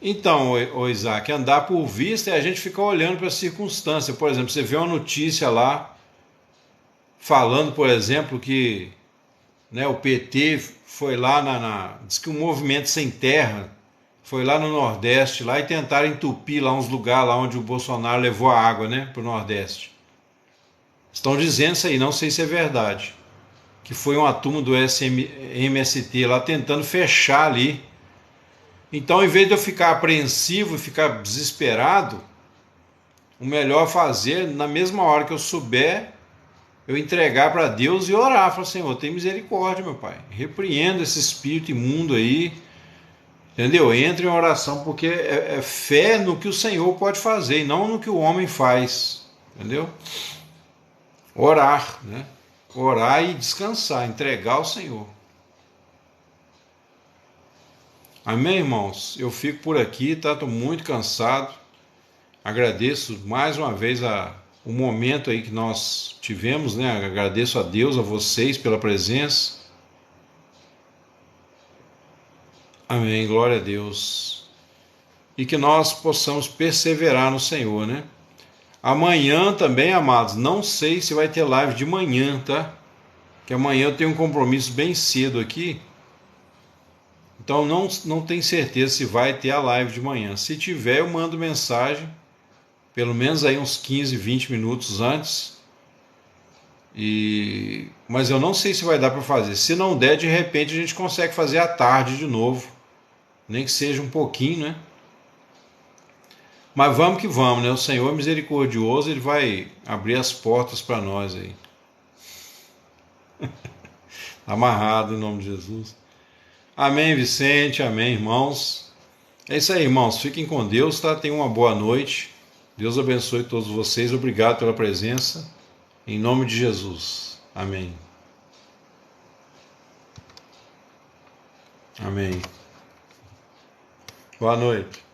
[SPEAKER 1] Então, Isaac, andar por vista é a gente ficar olhando para a circunstância. Por exemplo, você vê uma notícia lá, falando, por exemplo, que, né, o PT foi lá diz que um movimento sem terra foi lá no Nordeste lá e tentaram entupir lá uns lugares lá onde o Bolsonaro levou a água, né, para o Nordeste. Estão dizendo isso aí, não sei se é verdade, que foi uma turma do MST lá tentando fechar ali. Então, em vez de eu ficar apreensivo e ficar desesperado, o melhor fazer, na mesma hora que eu souber, eu entregar para Deus e orar. Falar, Senhor, tem misericórdia, meu Pai. Repreenda esse espírito imundo aí. Entendeu? Entre em oração, porque é fé no que o Senhor pode fazer e não no que o homem faz. Entendeu? Orar, né? Orar e descansar, entregar ao Senhor. Amém, irmãos? Eu fico por aqui, tá? Estou muito cansado. Agradeço mais uma vez o momento aí que nós tivemos, né? Agradeço a Deus, a vocês pela presença. Amém, glória a Deus. E que nós possamos perseverar no Senhor, né? Amanhã também, amados, não sei se vai ter live de manhã, tá? Que amanhã eu tenho um compromisso bem cedo aqui. Então não tenho certeza se vai ter a live de manhã. Se tiver, eu mando mensagem, pelo menos aí uns 15, 20 minutos antes. Mas eu não sei se vai dar para fazer. Se não der, de repente a gente consegue fazer à tarde de novo. Nem que seja um pouquinho, né? Mas vamos que vamos, né? O Senhor é misericordioso, Ele vai abrir as portas para nós aí. Amarrado em nome de Jesus. Amém, Vicente. Amém, irmãos. É isso aí, irmãos. Fiquem com Deus, tá? Tenham uma boa noite. Deus abençoe todos vocês. Obrigado pela presença. Em nome de Jesus. Amém. Amém. Boa noite.